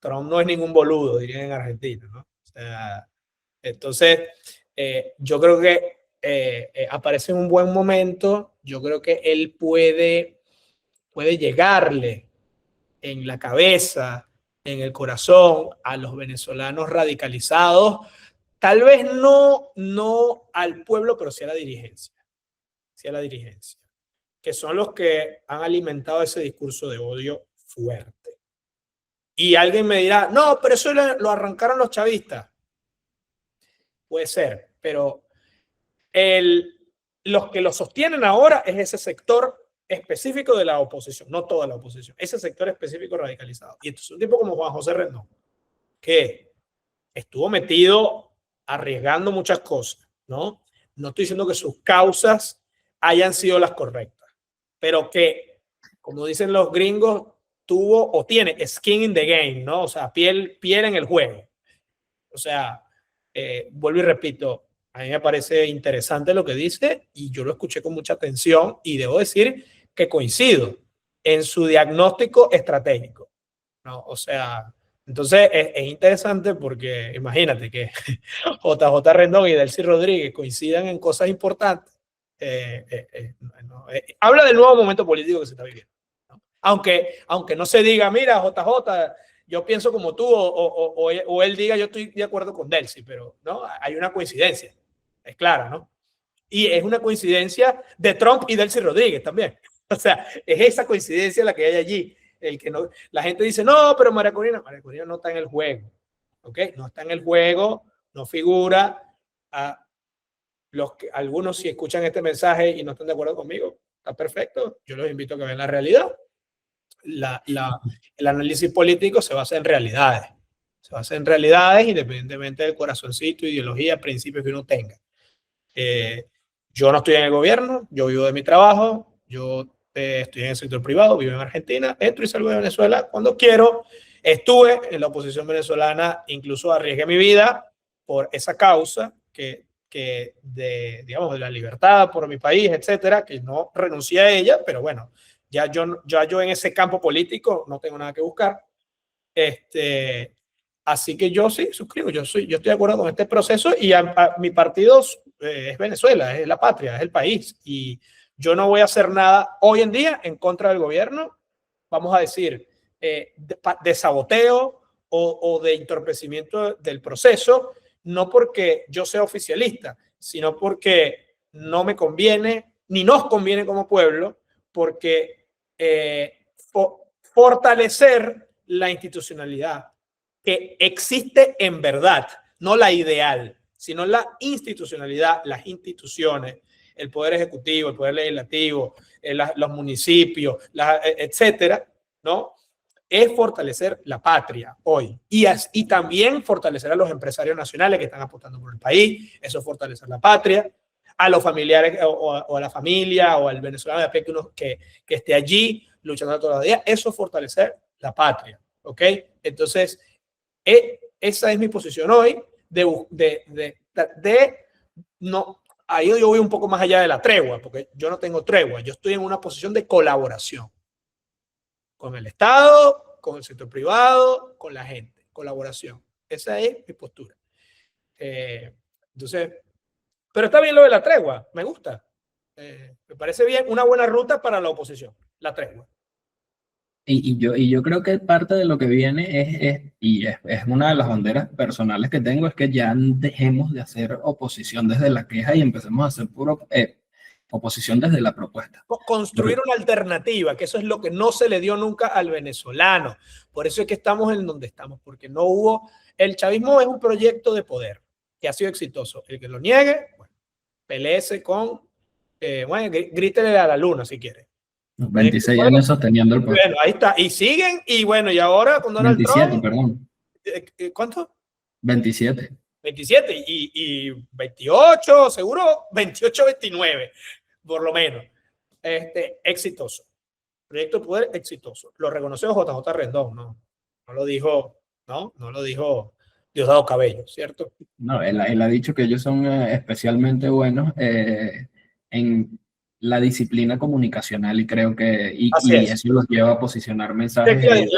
Trump no es ningún boludo, dirían en Argentina, ¿no? O sea, entonces, yo creo que aparece en un buen momento, yo creo que él puede llegarle en la cabeza, en el corazón a los venezolanos radicalizados, tal vez no al pueblo, pero sí a la dirigencia, que son los que han alimentado ese discurso de odio fuerte. Y alguien me dirá, no, pero eso lo arrancaron los chavistas. Puede ser, pero los que lo sostienen ahora es ese sector específico de la oposición, no toda la oposición, ese sector específico radicalizado. Y entonces un tipo como Juan José Rendón, que estuvo metido arriesgando muchas cosas, ¿no? No estoy diciendo que sus causas hayan sido las correctas, pero que, como dicen los gringos, tuvo o tiene skin in the game, ¿no? O sea, piel en el juego. O sea, vuelvo y repito, a mí me parece interesante lo que dice y yo lo escuché con mucha atención y debo decir que coincido en su diagnóstico estratégico, ¿no? O sea, Entonces es interesante porque imagínate que JJ Rendón y Delcy Rodríguez coincidan en cosas importantes. Habla del nuevo momento político que se está viviendo, ¿no? Aunque no se diga, mira, JJ, yo pienso como tú, o él diga, yo estoy de acuerdo con Delcy, pero ¿no? Hay una coincidencia, es clara, ¿no? Y es una coincidencia de Trump y Delcy Rodríguez también. O sea, es esa coincidencia la que hay allí. El que no, la gente dice, no, pero María Corina no está en el juego. ¿Ok? No está en el juego, no figura. A algunos, si escuchan este mensaje y no están de acuerdo conmigo, está perfecto. Yo los invito a que vean la realidad. El análisis político se basa en realidades. Se basa en realidades independientemente del corazoncito, ideología, principios que uno tenga. Yo no estoy en el gobierno, yo vivo de mi trabajo, yo estoy en el sector privado, vivo en Argentina, entro y salgo de Venezuela cuando quiero. Estuve en la oposición venezolana, incluso arriesgué mi vida por esa causa digamos, de la libertad por mi país, etcétera, que no renuncié a ella, pero bueno, ya yo en ese campo político no tengo nada que buscar. Así que yo sí suscribo, yo estoy de acuerdo con este proceso y mi partido es Venezuela, es la patria, es el país y yo no voy a hacer nada hoy en día en contra del gobierno, vamos a decir, de saboteo o de entorpecimiento del proceso, no porque yo sea oficialista, sino porque no me conviene, ni nos conviene como pueblo, porque fortalecer la institucionalidad que existe en verdad, no la ideal, sino la institucionalidad, las instituciones, el poder ejecutivo, el poder legislativo, los municipios, etcétera, ¿no? Es fortalecer la patria hoy y también fortalecer a los empresarios nacionales que están apostando por el país, eso es fortalecer la patria, a los familiares o a la familia o al venezolano de a pie que esté allí luchando todos los días, eso es fortalecer la patria, ¿ok? Entonces, esa es mi posición hoy no, ahí yo voy un poco más allá de la tregua, porque yo no tengo tregua, yo estoy en una posición de colaboración con el Estado, con el sector privado, con la gente, colaboración. Esa es mi postura. Entonces, pero está bien lo de la tregua, me gusta. Me parece bien, una buena ruta para la oposición, la tregua. Y yo creo que parte de lo que viene es una de las banderas personales que tengo, es que ya dejemos de hacer oposición desde la queja y empecemos a hacer puro oposición desde la propuesta. Construir una alternativa, que eso es lo que no se le dio nunca al venezolano. Por eso es que estamos en donde estamos, porque no hubo... El chavismo es un proyecto de poder que ha sido exitoso. El que lo niegue, bueno, peleese con... bueno, grítele a la luna si quiere. 26 años sosteniendo el poder. Bueno, ahí está. Y siguen, y bueno, y ahora con Donald 27, Trump... perdón. ¿Cuánto? 27. 27 y 28, seguro 28, 29, por lo menos. Exitoso. Proyecto de poder exitoso. Lo reconoció JJ Rendón, ¿no? No lo dijo, ¿no? No lo dijo Diosdado Cabello, ¿cierto? No, él ha dicho que ellos son especialmente buenos en la disciplina comunicacional y creo que y eso los lleva a posicionar mensajes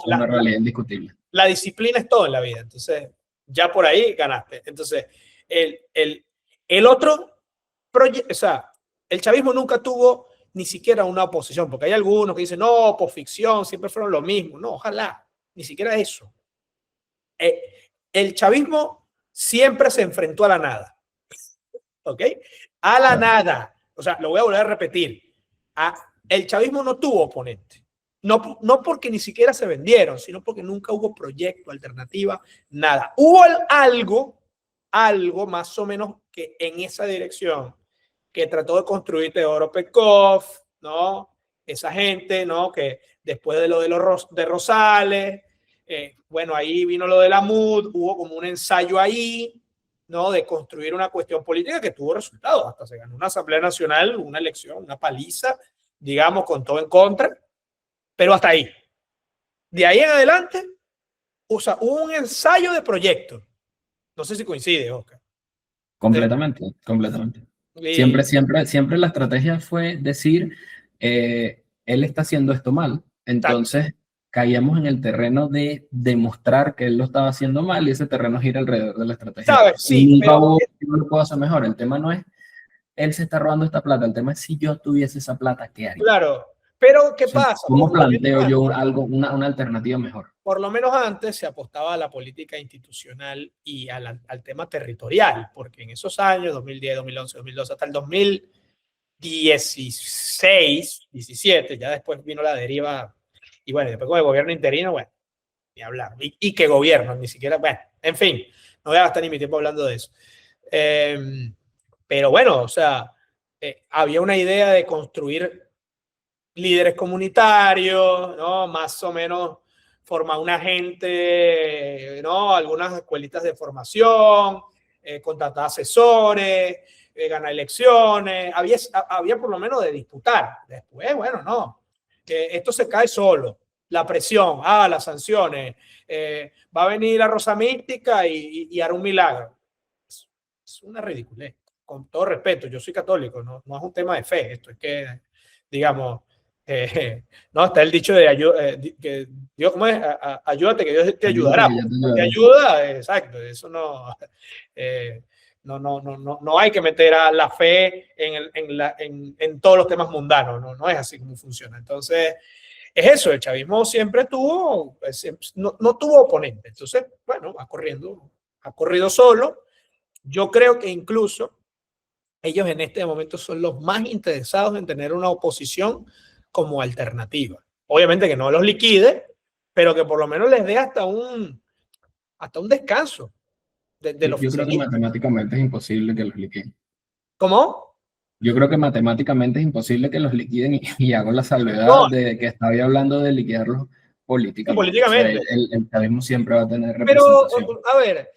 una realidad indiscutible. La disciplina es todo en la vida, entonces ya por ahí ganaste. Entonces, el otro proyecto, o sea, el chavismo nunca tuvo ni siquiera una oposición, porque hay algunos que dicen, no, por ficción, siempre fueron lo mismo. No, ojalá, ni siquiera eso. El chavismo siempre se enfrentó a la nada. ¿Ok? A la nada. O sea, lo voy a volver a repetir. El chavismo no tuvo oponente. No porque ni siquiera se vendieron, sino porque nunca hubo proyecto, alternativa, nada. Hubo algo más o menos que en esa dirección que trató de construir Teodoro Pekov, ¿no? Esa gente, ¿no? Que después de lo de Rosales, bueno, ahí vino lo de la MUD, hubo como un ensayo ahí, ¿no? De construir una cuestión política que tuvo resultados. Hasta se ganó una Asamblea Nacional, una elección, una paliza, digamos, con todo en contra, pero hasta ahí. De ahí en adelante, o sea, hubo un ensayo de proyecto. No sé si coincide, Oscar. Completamente, completamente. Siempre la estrategia fue decir, él está haciendo esto mal, entonces caíamos en el terreno de demostrar que él lo estaba haciendo mal y ese terreno gira alrededor de la estrategia. ¿Sabes? Sí, Y nunca pero hubo, yo lo puedo hacer mejor. El tema no es él se está robando esta plata, el tema es si yo tuviese esa plata, ¿qué haría? claro. Pero ¿qué O sea, pasa? ¿cómo planteo yo algo, una alternativa mejor? Por lo menos antes se apostaba a la política institucional y al tema territorial, porque en esos años, 2010, 2011, 2012, hasta el 2016, 17, ya después vino la deriva, y bueno, después con el gobierno interino, bueno, ni hablar, y que gobierno, ni siquiera, bueno, en fin, no voy a gastar ni mi tiempo hablando de eso. Pero bueno, o sea, había una idea de construir líderes comunitarios, ¿no? Más o menos formar una gente, ¿no? Algunas escuelitas de formación, contratar asesores, ganar elecciones, había por lo menos de disputar. Después, bueno, no, esto se cae solo. La presión, las sanciones, va a venir la Rosa Mística y hará un milagro. Es una ridiculez, con todo respeto, yo soy católico, no es un tema de fe, esto es que, digamos, no, está el dicho de que Dios, ¿cómo es? Ayúdate que Dios te ayudará. Te ayuda, exacto, eso no, no hay que meter a la fe en todos los temas mundanos, no es así como funciona. Entonces, es eso, el chavismo siempre tuvo, no tuvo oponente, entonces, bueno, ha corrido solo. Yo creo que incluso ellos en este momento son los más interesados en tener una oposición como alternativa. Obviamente que no los liquide, pero que por lo menos les dé hasta un descanso del Yo creo que oficialismo. matemáticamente es imposible que los liquiden. ¿Cómo? Yo creo que matemáticamente es imposible que los liquiden y hago la salvedad No, de que estaba hablando de liquidarlos políticamente. O sea, políticamente. el chavismo siempre va a tener Pero, representación. a ver,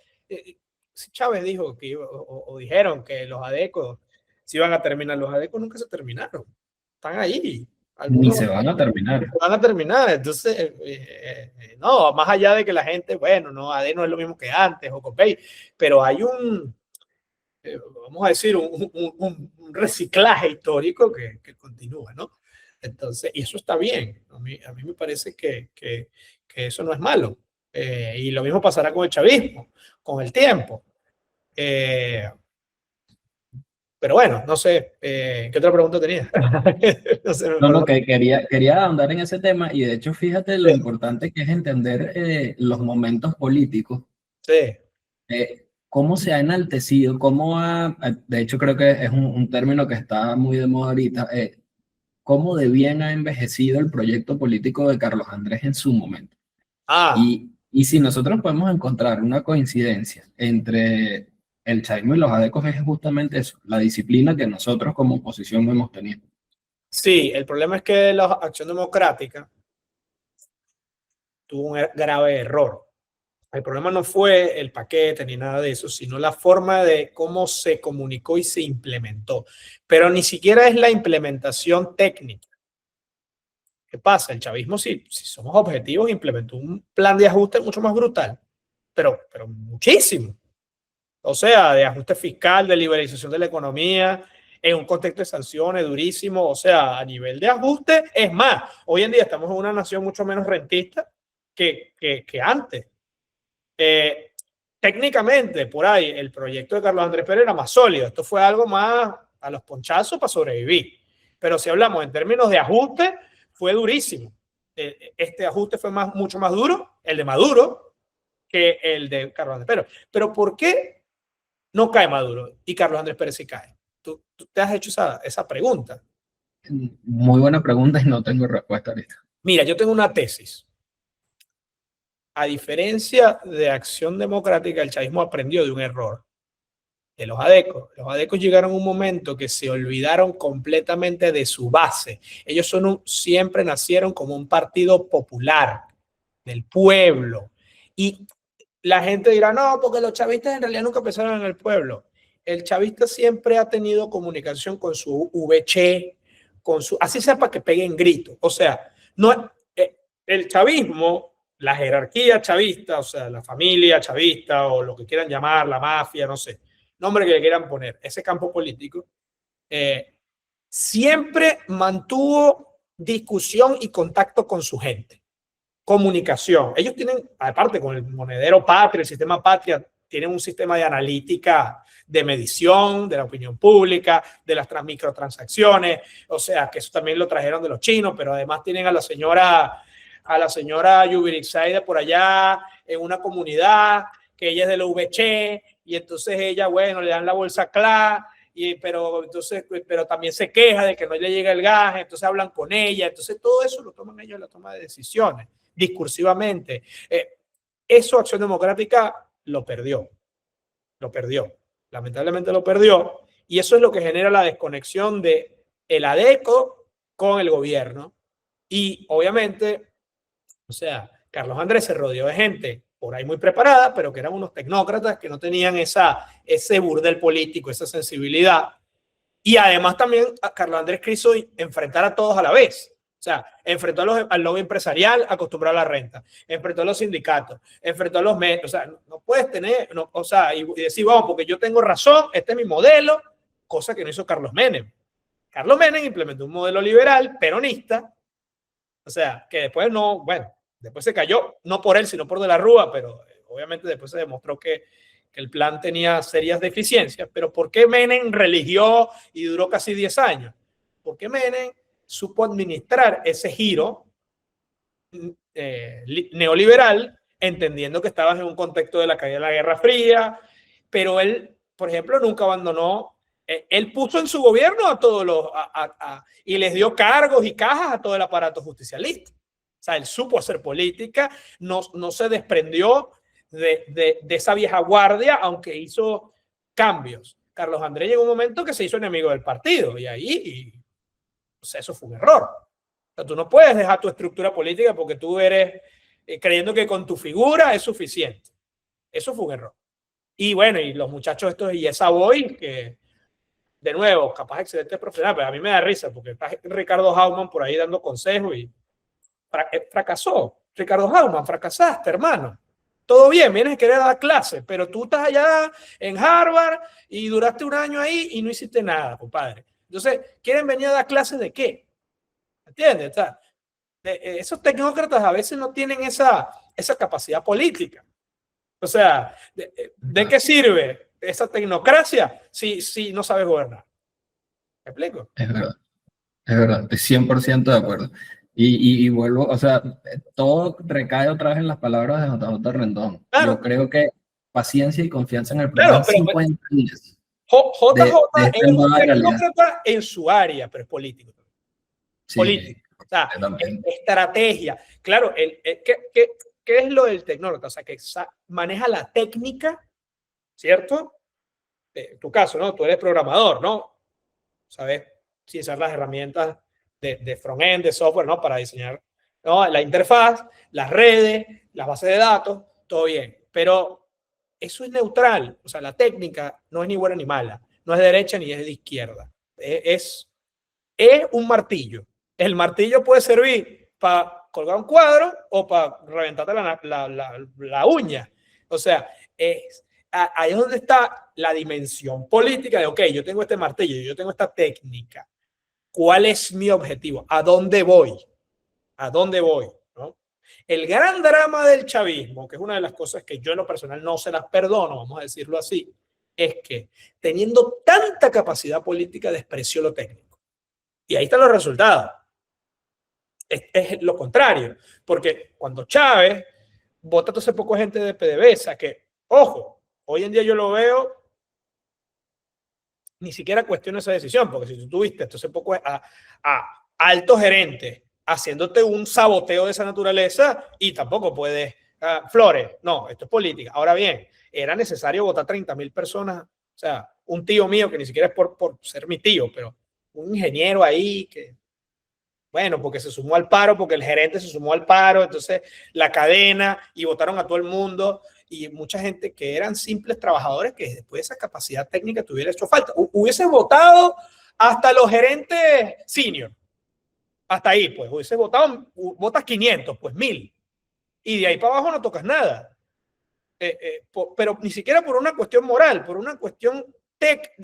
Chávez dijo que o dijeron que los adecos se iban a terminar. Los adecos nunca se terminaron. Están ahí. Ni Algunos se van a terminar. van a terminar. Entonces, no, más allá de que la gente, bueno, no, AD no es lo mismo que antes, o Copey, pero hay vamos a decir, un reciclaje histórico que continúa, ¿no? Entonces, y eso está bien. A mí me parece que eso no es malo. Y lo mismo pasará con el chavismo, con el tiempo. Pero bueno, no sé, ¿qué otra pregunta tenía? No sé, No, que quería ahondar en ese tema y de hecho fíjate lo importante que es entender los momentos políticos, sí. cómo se ha enaltecido, de hecho creo que es un término que está muy de moda ahorita, cómo de bien ha envejecido el proyecto político de Carlos Andrés en su momento. Y si nosotros podemos encontrar una coincidencia entre el chavismo y los adecos es justamente eso, la disciplina que nosotros como oposición hemos tenido. Sí, el problema es que la Acción Democrática tuvo un grave error. El problema no fue el paquete ni nada de eso, sino la forma de cómo se comunicó y se implementó. Pero ni siquiera es la implementación técnica. ¿Qué pasa? El chavismo, si somos objetivos, implementó un plan de ajuste mucho más brutal, pero muchísimo. O sea, de ajuste fiscal, de liberalización de la economía, en un contexto de sanciones durísimo. O sea, a nivel de ajuste, es más, hoy en día estamos en una nación mucho menos rentista que antes. Técnicamente, por ahí, el proyecto de Carlos Andrés Pérez era más sólido. Esto fue algo más a los ponchazos para sobrevivir. Pero si hablamos en términos de ajuste, fue durísimo. Este ajuste fue mucho más duro, el de Maduro, que el de Carlos Andrés Pérez. Pero ¿por qué no cae Maduro y Carlos Andrés Pérez sí cae? ¿Tú te has hecho esa pregunta? Muy buena pregunta y no tengo respuesta ahorita. Mira, yo tengo una tesis. A diferencia de Acción Democrática, el chavismo aprendió de un error de los adecos. Los adecos llegaron a un momento que se olvidaron completamente de su base. Ellos siempre nacieron como un partido popular, del pueblo. Y la gente dirá, no, porque los chavistas en realidad nunca pensaron en el pueblo. El chavista siempre ha tenido comunicación con su VC, así sea para que peguen gritos. O sea, no, el chavismo, la jerarquía chavista, o sea, la familia chavista o lo que quieran llamar, la mafia, no sé, nombre que le quieran poner, ese campo político, siempre mantuvo discusión y contacto con su gente. comunicación. Ellos tienen, aparte con el monedero Patria, el sistema Patria, tienen un sistema de analítica, de medición de la opinión pública, de las microtransacciones, o sea, que eso también lo trajeron de los chinos, pero además tienen a la señora Yubirixaida por allá en una comunidad, que ella es de la VC, y entonces ella, bueno, le dan la bolsa CLA, pero también se queja de que no le llega el gas, entonces hablan con ella, entonces todo eso lo toman ellos en la toma de decisiones, discursivamente. Eso Acción Democrática lo perdió, lamentablemente lo perdió, y eso es lo que genera la desconexión de el ADECO con el gobierno, y obviamente, o sea, Carlos Andrés se rodeó de gente por ahí muy preparada, pero que eran unos tecnócratas que no tenían ese burdel político, esa sensibilidad. Y además también Carlos Andrés quiso enfrentar a todos a la vez. O sea, enfrentó al lobby empresarial acostumbrado a la renta, enfrentó a los sindicatos, enfrentó a los medios. O sea, no puedes tener, no, o sea, y decir, vamos, porque yo tengo razón, este es mi modelo, cosa que no hizo Carlos Menem. Carlos Menem implementó un modelo liberal, peronista, o sea, que después no, bueno, después se cayó, no por él, sino por De la Rúa, pero obviamente después se demostró que el plan tenía serias deficiencias. Pero ¿por qué Menem religió y duró casi 10 años? Porque Menem supo administrar ese giro neoliberal, entendiendo que estabas en un contexto de la caída de la Guerra Fría, pero él, por ejemplo, nunca abandonó. Él puso en su gobierno a todos y les dio cargos y cajas a todo el aparato justicialista. O sea, él supo hacer política, no se desprendió de esa vieja guardia, aunque hizo cambios. Carlos Andrés llegó un momento que se hizo enemigo del partido y ahí, o sea, eso fue un error. O sea, tú no puedes dejar tu estructura política porque tú eres creyendo que con tu figura es suficiente. Eso fue un error. Y bueno, y los muchachos estos y esa Boy, que de nuevo, capaz excelente profesional, pero a mí me da risa porque está Ricardo Hauman por ahí dando consejos y fracasó. Ricardo Hauman, fracasaste, hermano. Todo bien, vienes a querer dar clases, pero tú estás allá en Harvard y duraste un año ahí y no hiciste nada, compadre. Entonces, ¿quieren venir a dar clases de qué? ¿Entiendes? O sea, esos tecnócratas a veces no tienen esa capacidad política. O sea, ¿de qué sirve esa tecnocracia si no sabes gobernar? ¿Me explico? Es verdad, estoy 100% de acuerdo. Y vuelvo, o sea, todo recae otra vez en las palabras de JJ Rendón. Claro. Yo creo que paciencia y confianza en el Claro, plan 50 días. JJ es un tecnócrata en su área, pero es político. Sí, político. O sea, estrategia. Claro, ¿qué es lo del tecnócrata? O sea, que maneja la técnica, ¿cierto? En tu caso, ¿no? Tú eres programador, ¿no? ¿Sabes? Utilizar las herramientas de front-end, de software, ¿no? Para diseñar, ¿no? La interfaz, las redes, las bases de datos, todo bien. Pero eso es neutral. O sea, la técnica no es ni buena ni mala. No es de derecha ni es de izquierda. Es un martillo. El martillo puede servir para colgar un cuadro o para reventarte la uña. O sea, ahí es donde está la dimensión política de, ok, yo tengo este martillo, yo tengo esta técnica. ¿Cuál es mi objetivo? ¿A dónde voy? ¿A dónde voy? ¿No? El gran drama del chavismo, que es una de las cosas que yo en lo personal no se las perdono, vamos a decirlo así, es que teniendo tanta capacidad política despreció lo técnico. Y ahí están los resultados. Es lo contrario, porque cuando Chávez vota a toda esa poca gente de PDVSA, que, ojo, hoy en día yo lo veo, ni siquiera cuestiono esa decisión, porque si tú tuviste entonces poco a altos gerentes haciéndote un saboteo de esa naturaleza y tampoco puedes, Flores, no, esto es política. Ahora bien, era necesario votar 30.000 personas, o sea, un tío mío que ni siquiera es por ser mi tío, pero un ingeniero ahí que, bueno, porque se sumó al paro, porque el gerente se sumó al paro, entonces la cadena y votaron a todo el mundo y mucha gente que eran simples trabajadores que después de esa capacidad técnica tuviera hecho falta. Hubiese votado hasta los gerentes senior. Hasta ahí, pues, hubiese votado, votas 500, pues 1.000. Y de ahí para abajo no tocas nada. Pero ni siquiera por una cuestión moral, por una cuestión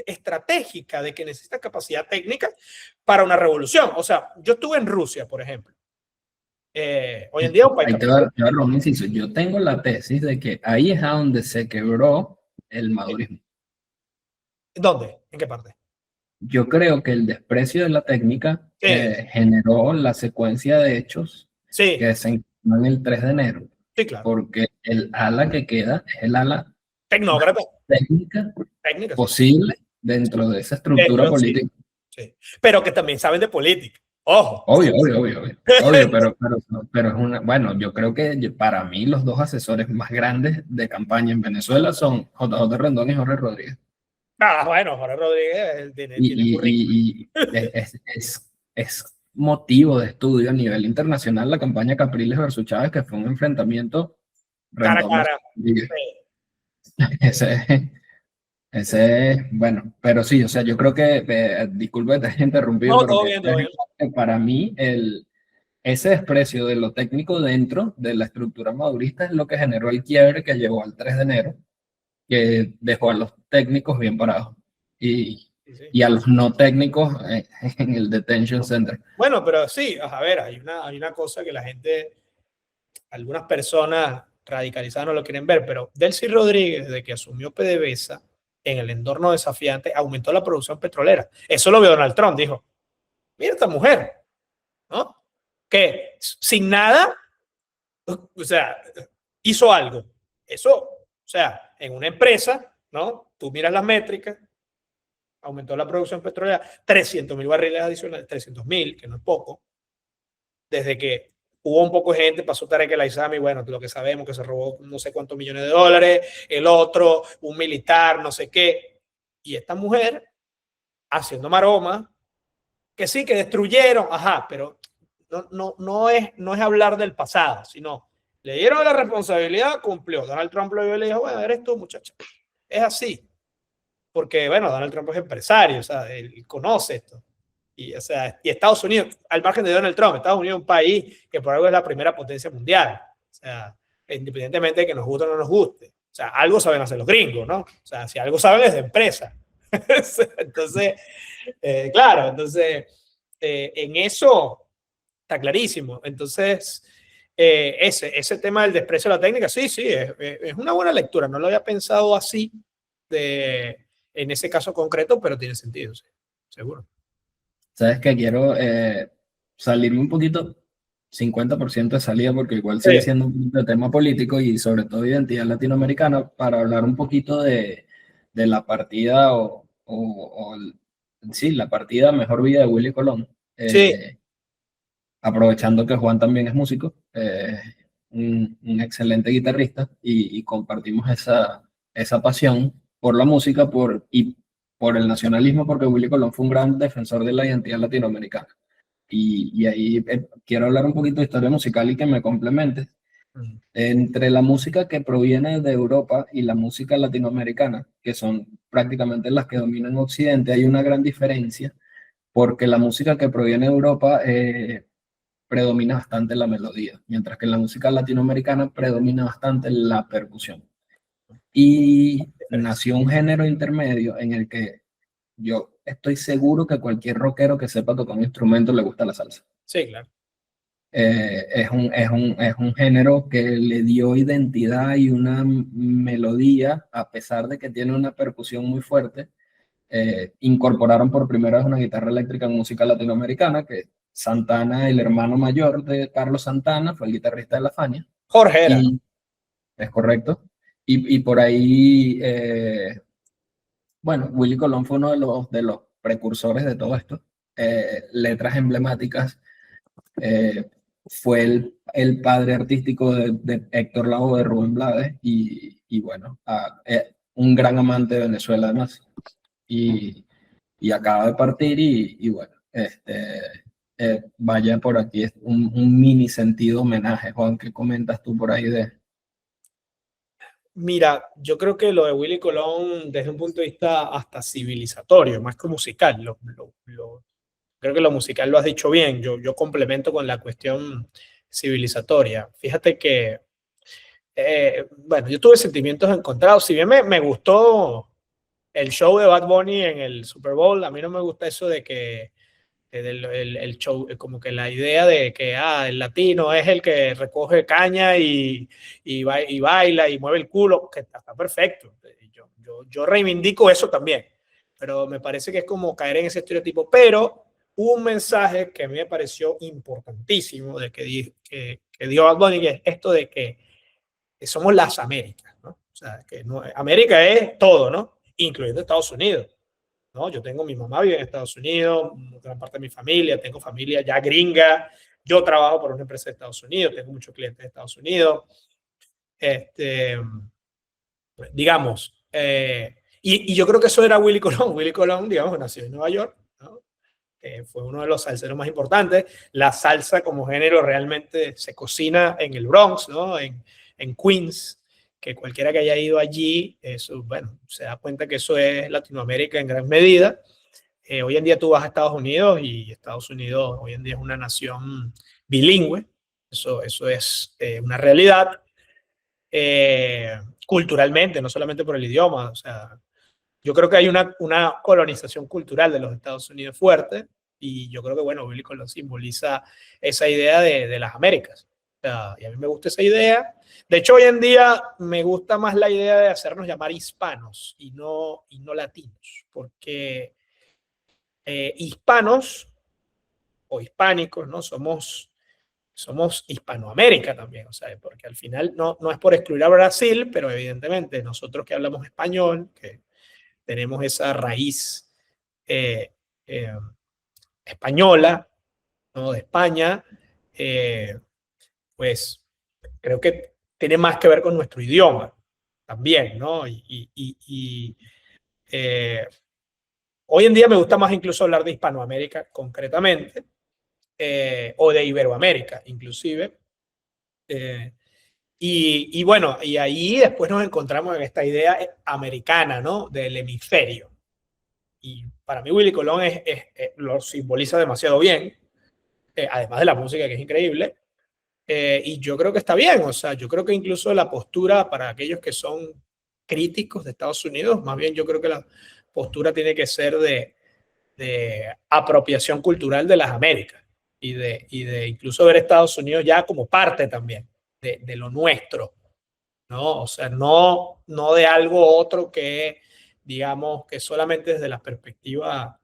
estratégica de que necesita capacidad técnica para una revolución. O sea, yo estuve en Rusia, por ejemplo, Hoy en día un país Ahí capitalista. te va a robar un inciso. Yo tengo la tesis de que ahí es a donde se quebró el madurismo. ¿Dónde? ¿En qué parte? Yo creo que el desprecio de la técnica Sí, generó la secuencia de hechos que sí, desencadenó el 3 de enero, sí, claro. porque el ala que queda es el ala más Tecnócrata, técnica técnica, sí. posible dentro de esa estructura Dentro, sí, política. sí. Pero que también saben de política. Ojo. Obvio, obvio, obvio, obvio, obvio, pero es una, bueno, yo creo que para mí los dos asesores más grandes de campaña en Venezuela son JJ Rendón y Jorge Rodríguez. Ah, bueno, Jorge Rodríguez tiene currículum. Y es motivo de estudio a nivel internacional la campaña Capriles versus Chávez, que fue un enfrentamiento Cara a Rendón versus cara. Rodríguez. Sí. Ese, bueno, pero sí, o sea, yo creo que, disculpe que te haya interrumpido, No, pero todo que bien, todo bien. para mí ese desprecio de lo técnico dentro de la estructura madurista es lo que generó el quiebre que llevó al 3 de enero, que dejó a los técnicos bien parados y, Sí, sí. y a los no técnicos en el detention center. Bueno, pero sí, a ver, hay una cosa que la gente, algunas personas radicalizadas no lo quieren ver, pero Delcy Rodríguez, desde que asumió PDVSA, en el entorno desafiante, aumentó la producción petrolera. Eso lo vio Donald Trump, dijo, mira esta mujer, ¿no? Que sin nada, o sea, hizo algo. Eso, o sea, en una empresa, ¿no? Tú miras las métricas, aumentó la producción petrolera, 300.000 barriles adicionales, 300.000, que no es poco, desde que hubo un poco de gente, pasó Tarek El Aizami, bueno, lo que sabemos, que se robó no sé cuántos millones de dólares, el otro, un militar, no sé qué, y esta mujer haciendo maroma, que sí, que destruyeron, ajá, pero no es hablar del pasado, sino le dieron la responsabilidad, cumplió. Donald Trump lo vio y le dijo, bueno, eres tú, muchacha. Es así, porque, bueno, Donald Trump es empresario, o sea, él conoce esto. Y, o sea, y Estados Unidos, al margen de Donald Trump, Estados Unidos es un país que por algo es la primera potencia mundial. O sea, independientemente de que nos guste o no nos guste. O sea, algo saben hacer los gringos, ¿no? O sea, si algo saben es de empresa. Entonces, claro, entonces, en eso está clarísimo. Entonces, ese tema del desprecio a la técnica, sí, sí, es una buena lectura. No lo había pensado así en ese caso concreto, pero tiene sentido, sí, seguro. Sabes que quiero salirme un poquito, 50% de salida, porque igual Sí, sigue siendo un poquito de tema político y sobre todo identidad latinoamericana, para hablar un poquito de la partida sí, la partida Mejor Vida de Willy Colón. sí, Aprovechando que Juan también es músico, un excelente guitarrista y compartimos esa pasión por la música y por el nacionalismo, porque Willy Colón fue un gran defensor de la identidad latinoamericana. Y ahí quiero hablar un poquito de historia musical y que me complementes. Entre la música que proviene de Europa y la música latinoamericana, que son prácticamente las que dominan Occidente, hay una gran diferencia, porque la música que proviene de Europa predomina bastante la melodía, mientras que en la música latinoamericana predomina bastante la percusión. Y diferencia. nació un género intermedio en el que yo estoy seguro que cualquier rockero que sepa tocar un instrumento le gusta la salsa. Sí, claro. Es un género que le dio identidad y una melodía, a pesar de que tiene una percusión muy fuerte. Incorporaron por primera vez una guitarra eléctrica en música latinoamericana, que Santana, el hermano mayor de Carlos Santana, fue el guitarrista de La Fania, Jorge era, ¿no? y es correcto. Y por ahí, bueno, Willy Colón fue uno de los precursores de todo esto. Letras emblemáticas, fue el padre artístico de Héctor Lavoe, de Rubén Blades, y bueno, un gran amante de Venezuela además. Y acaba de partir y bueno, vaya por aquí, es un mini sentido homenaje, Juan, ¿qué comentas tú por ahí de? Mira, yo creo que lo de Willy Colón, desde un punto de vista hasta civilizatorio, más que musical, creo que lo musical lo has dicho bien. Yo complemento con la cuestión civilizatoria. Fíjate que, bueno, yo tuve sentimientos encontrados. Si bien me gustó el show de Bad Bunny en el Super Bowl, a mí no me gusta eso de que el show, como que la idea de que el latino es el que recoge caña y baila y mueve el culo, que está perfecto. Yo reivindico eso también, pero me parece que es como caer en ese estereotipo. Pero hubo un mensaje que a mí me pareció importantísimo de que dio Bad Bunny, que es esto de que somos las Américas, ¿no? O sea, que no, América es todo, ¿no? Incluyendo Estados Unidos. ¿No? Yo tengo mi mamá vive en Estados Unidos, gran parte de mi familia, tengo familia ya gringa, yo trabajo por una empresa de Estados Unidos, tengo muchos clientes de Estados Unidos, digamos, y yo creo que eso era Willy Colón. Willy Colón, digamos, nació en Nueva York, ¿no? Fue uno de los salseros más importantes. La salsa como género realmente se cocina en el Bronx, ¿no? En Queens, que cualquiera que haya ido allí, eso, bueno, se da cuenta que eso es Latinoamérica en gran medida. Hoy en día tú vas a Estados Unidos y Estados Unidos hoy en día es una nación bilingüe, eso es una realidad. Culturalmente, no solamente por el idioma, o sea, yo creo que hay una colonización cultural de los Estados Unidos fuerte, y yo creo que, bueno, Billy Colón simboliza esa idea de las Américas. O sea, y a mí me gusta esa idea. De hecho, hoy en día me gusta más la idea de hacernos llamar hispanos y no latinos, porque hispanos o hispánicos, ¿no? Somos Hispanoamérica también, o sea, porque al final no es por excluir a Brasil, pero evidentemente nosotros que hablamos español, que tenemos esa raíz eh, eh, española, ¿no? De España, pues creo que tiene más que ver con nuestro idioma también, ¿no? Eh, hoy en día me gusta más incluso hablar de Hispanoamérica concretamente, o de Iberoamérica inclusive. Y bueno, y ahí después nos encontramos en esta idea americana, ¿no? Del hemisferio. Y para mí Willy Colón lo simboliza demasiado bien, además de la música que es increíble. Y yo creo que está bien, o sea, yo creo que incluso la postura para aquellos que son críticos de Estados Unidos, más bien yo creo que la postura tiene que ser de apropiación cultural de las Américas y de incluso ver Estados Unidos ya como parte también de lo nuestro, ¿no? O sea, no de algo otro que, digamos, que solamente desde la perspectiva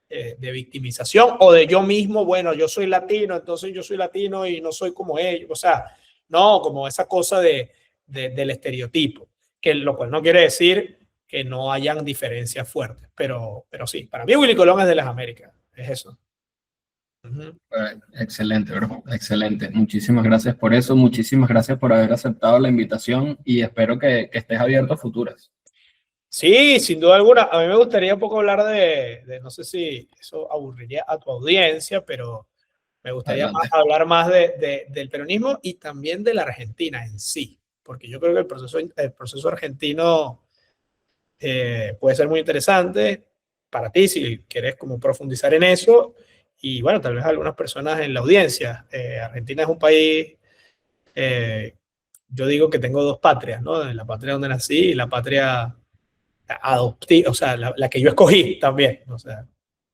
de victimización o de yo mismo, bueno, yo soy latino, entonces yo soy latino y no soy como ellos, o sea, no, como esa cosa del estereotipo, que lo cual no quiere decir que no hayan diferencias fuertes, pero sí, para mí Willy Colón es de las Américas, es eso. Uh-huh. Excelente, bro. Excelente. Muchísimas gracias por eso. Muchísimas gracias por haber aceptado la invitación y espero que estés abierto a futuras. Sí, sin duda alguna. A mí me gustaría un poco hablar no sé si eso aburriría a tu audiencia, pero me gustaría Adelante. hablar más del peronismo y también de la Argentina en sí, porque yo creo que el proceso argentino puede ser muy interesante para ti si quieres como profundizar en eso. Y bueno, tal vez algunas personas en la audiencia. Argentina es un país, yo digo que tengo dos patrias, ¿no? La patria donde nací y la patria adoptiva, o sea, la que yo escogí también. O sea,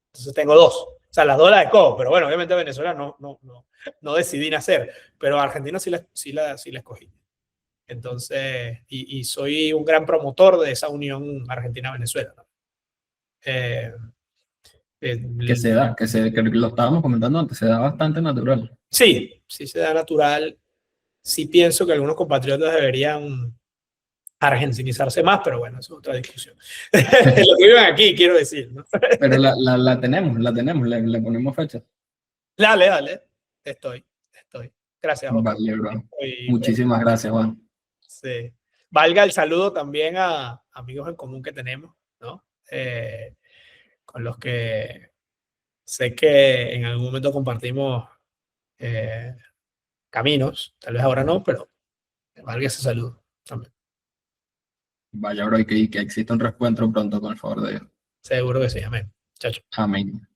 entonces tengo dos. O sea, las dos las escojo, pero bueno, obviamente Venezuela no decidí nacer, pero Argentina sí la escogí. Entonces, y soy un gran promotor de esa unión Argentina-Venezuela, ¿no? Eh, Que se da, que lo estábamos comentando antes, se da bastante natural. sí se da natural. Sí pienso que algunos compatriotas deberían argentinizarse más, pero bueno, eso es otra discusión. Lo que viven aquí, quiero decir, ¿no? Pero la tenemos, le ponemos fecha. Dale, estoy. Gracias, Oscar. Vale, bro. Y, Muchísimas gracias, Juan. sí. Valga el saludo también a amigos en común que tenemos, ¿no? Con los que sé que en algún momento compartimos caminos, tal vez ahora no, pero valga ese saludo también. Vaya, bro, y que exista un reencuentro pronto, con el favor de Dios. Seguro que sí, amén. Chao, chao. Amén.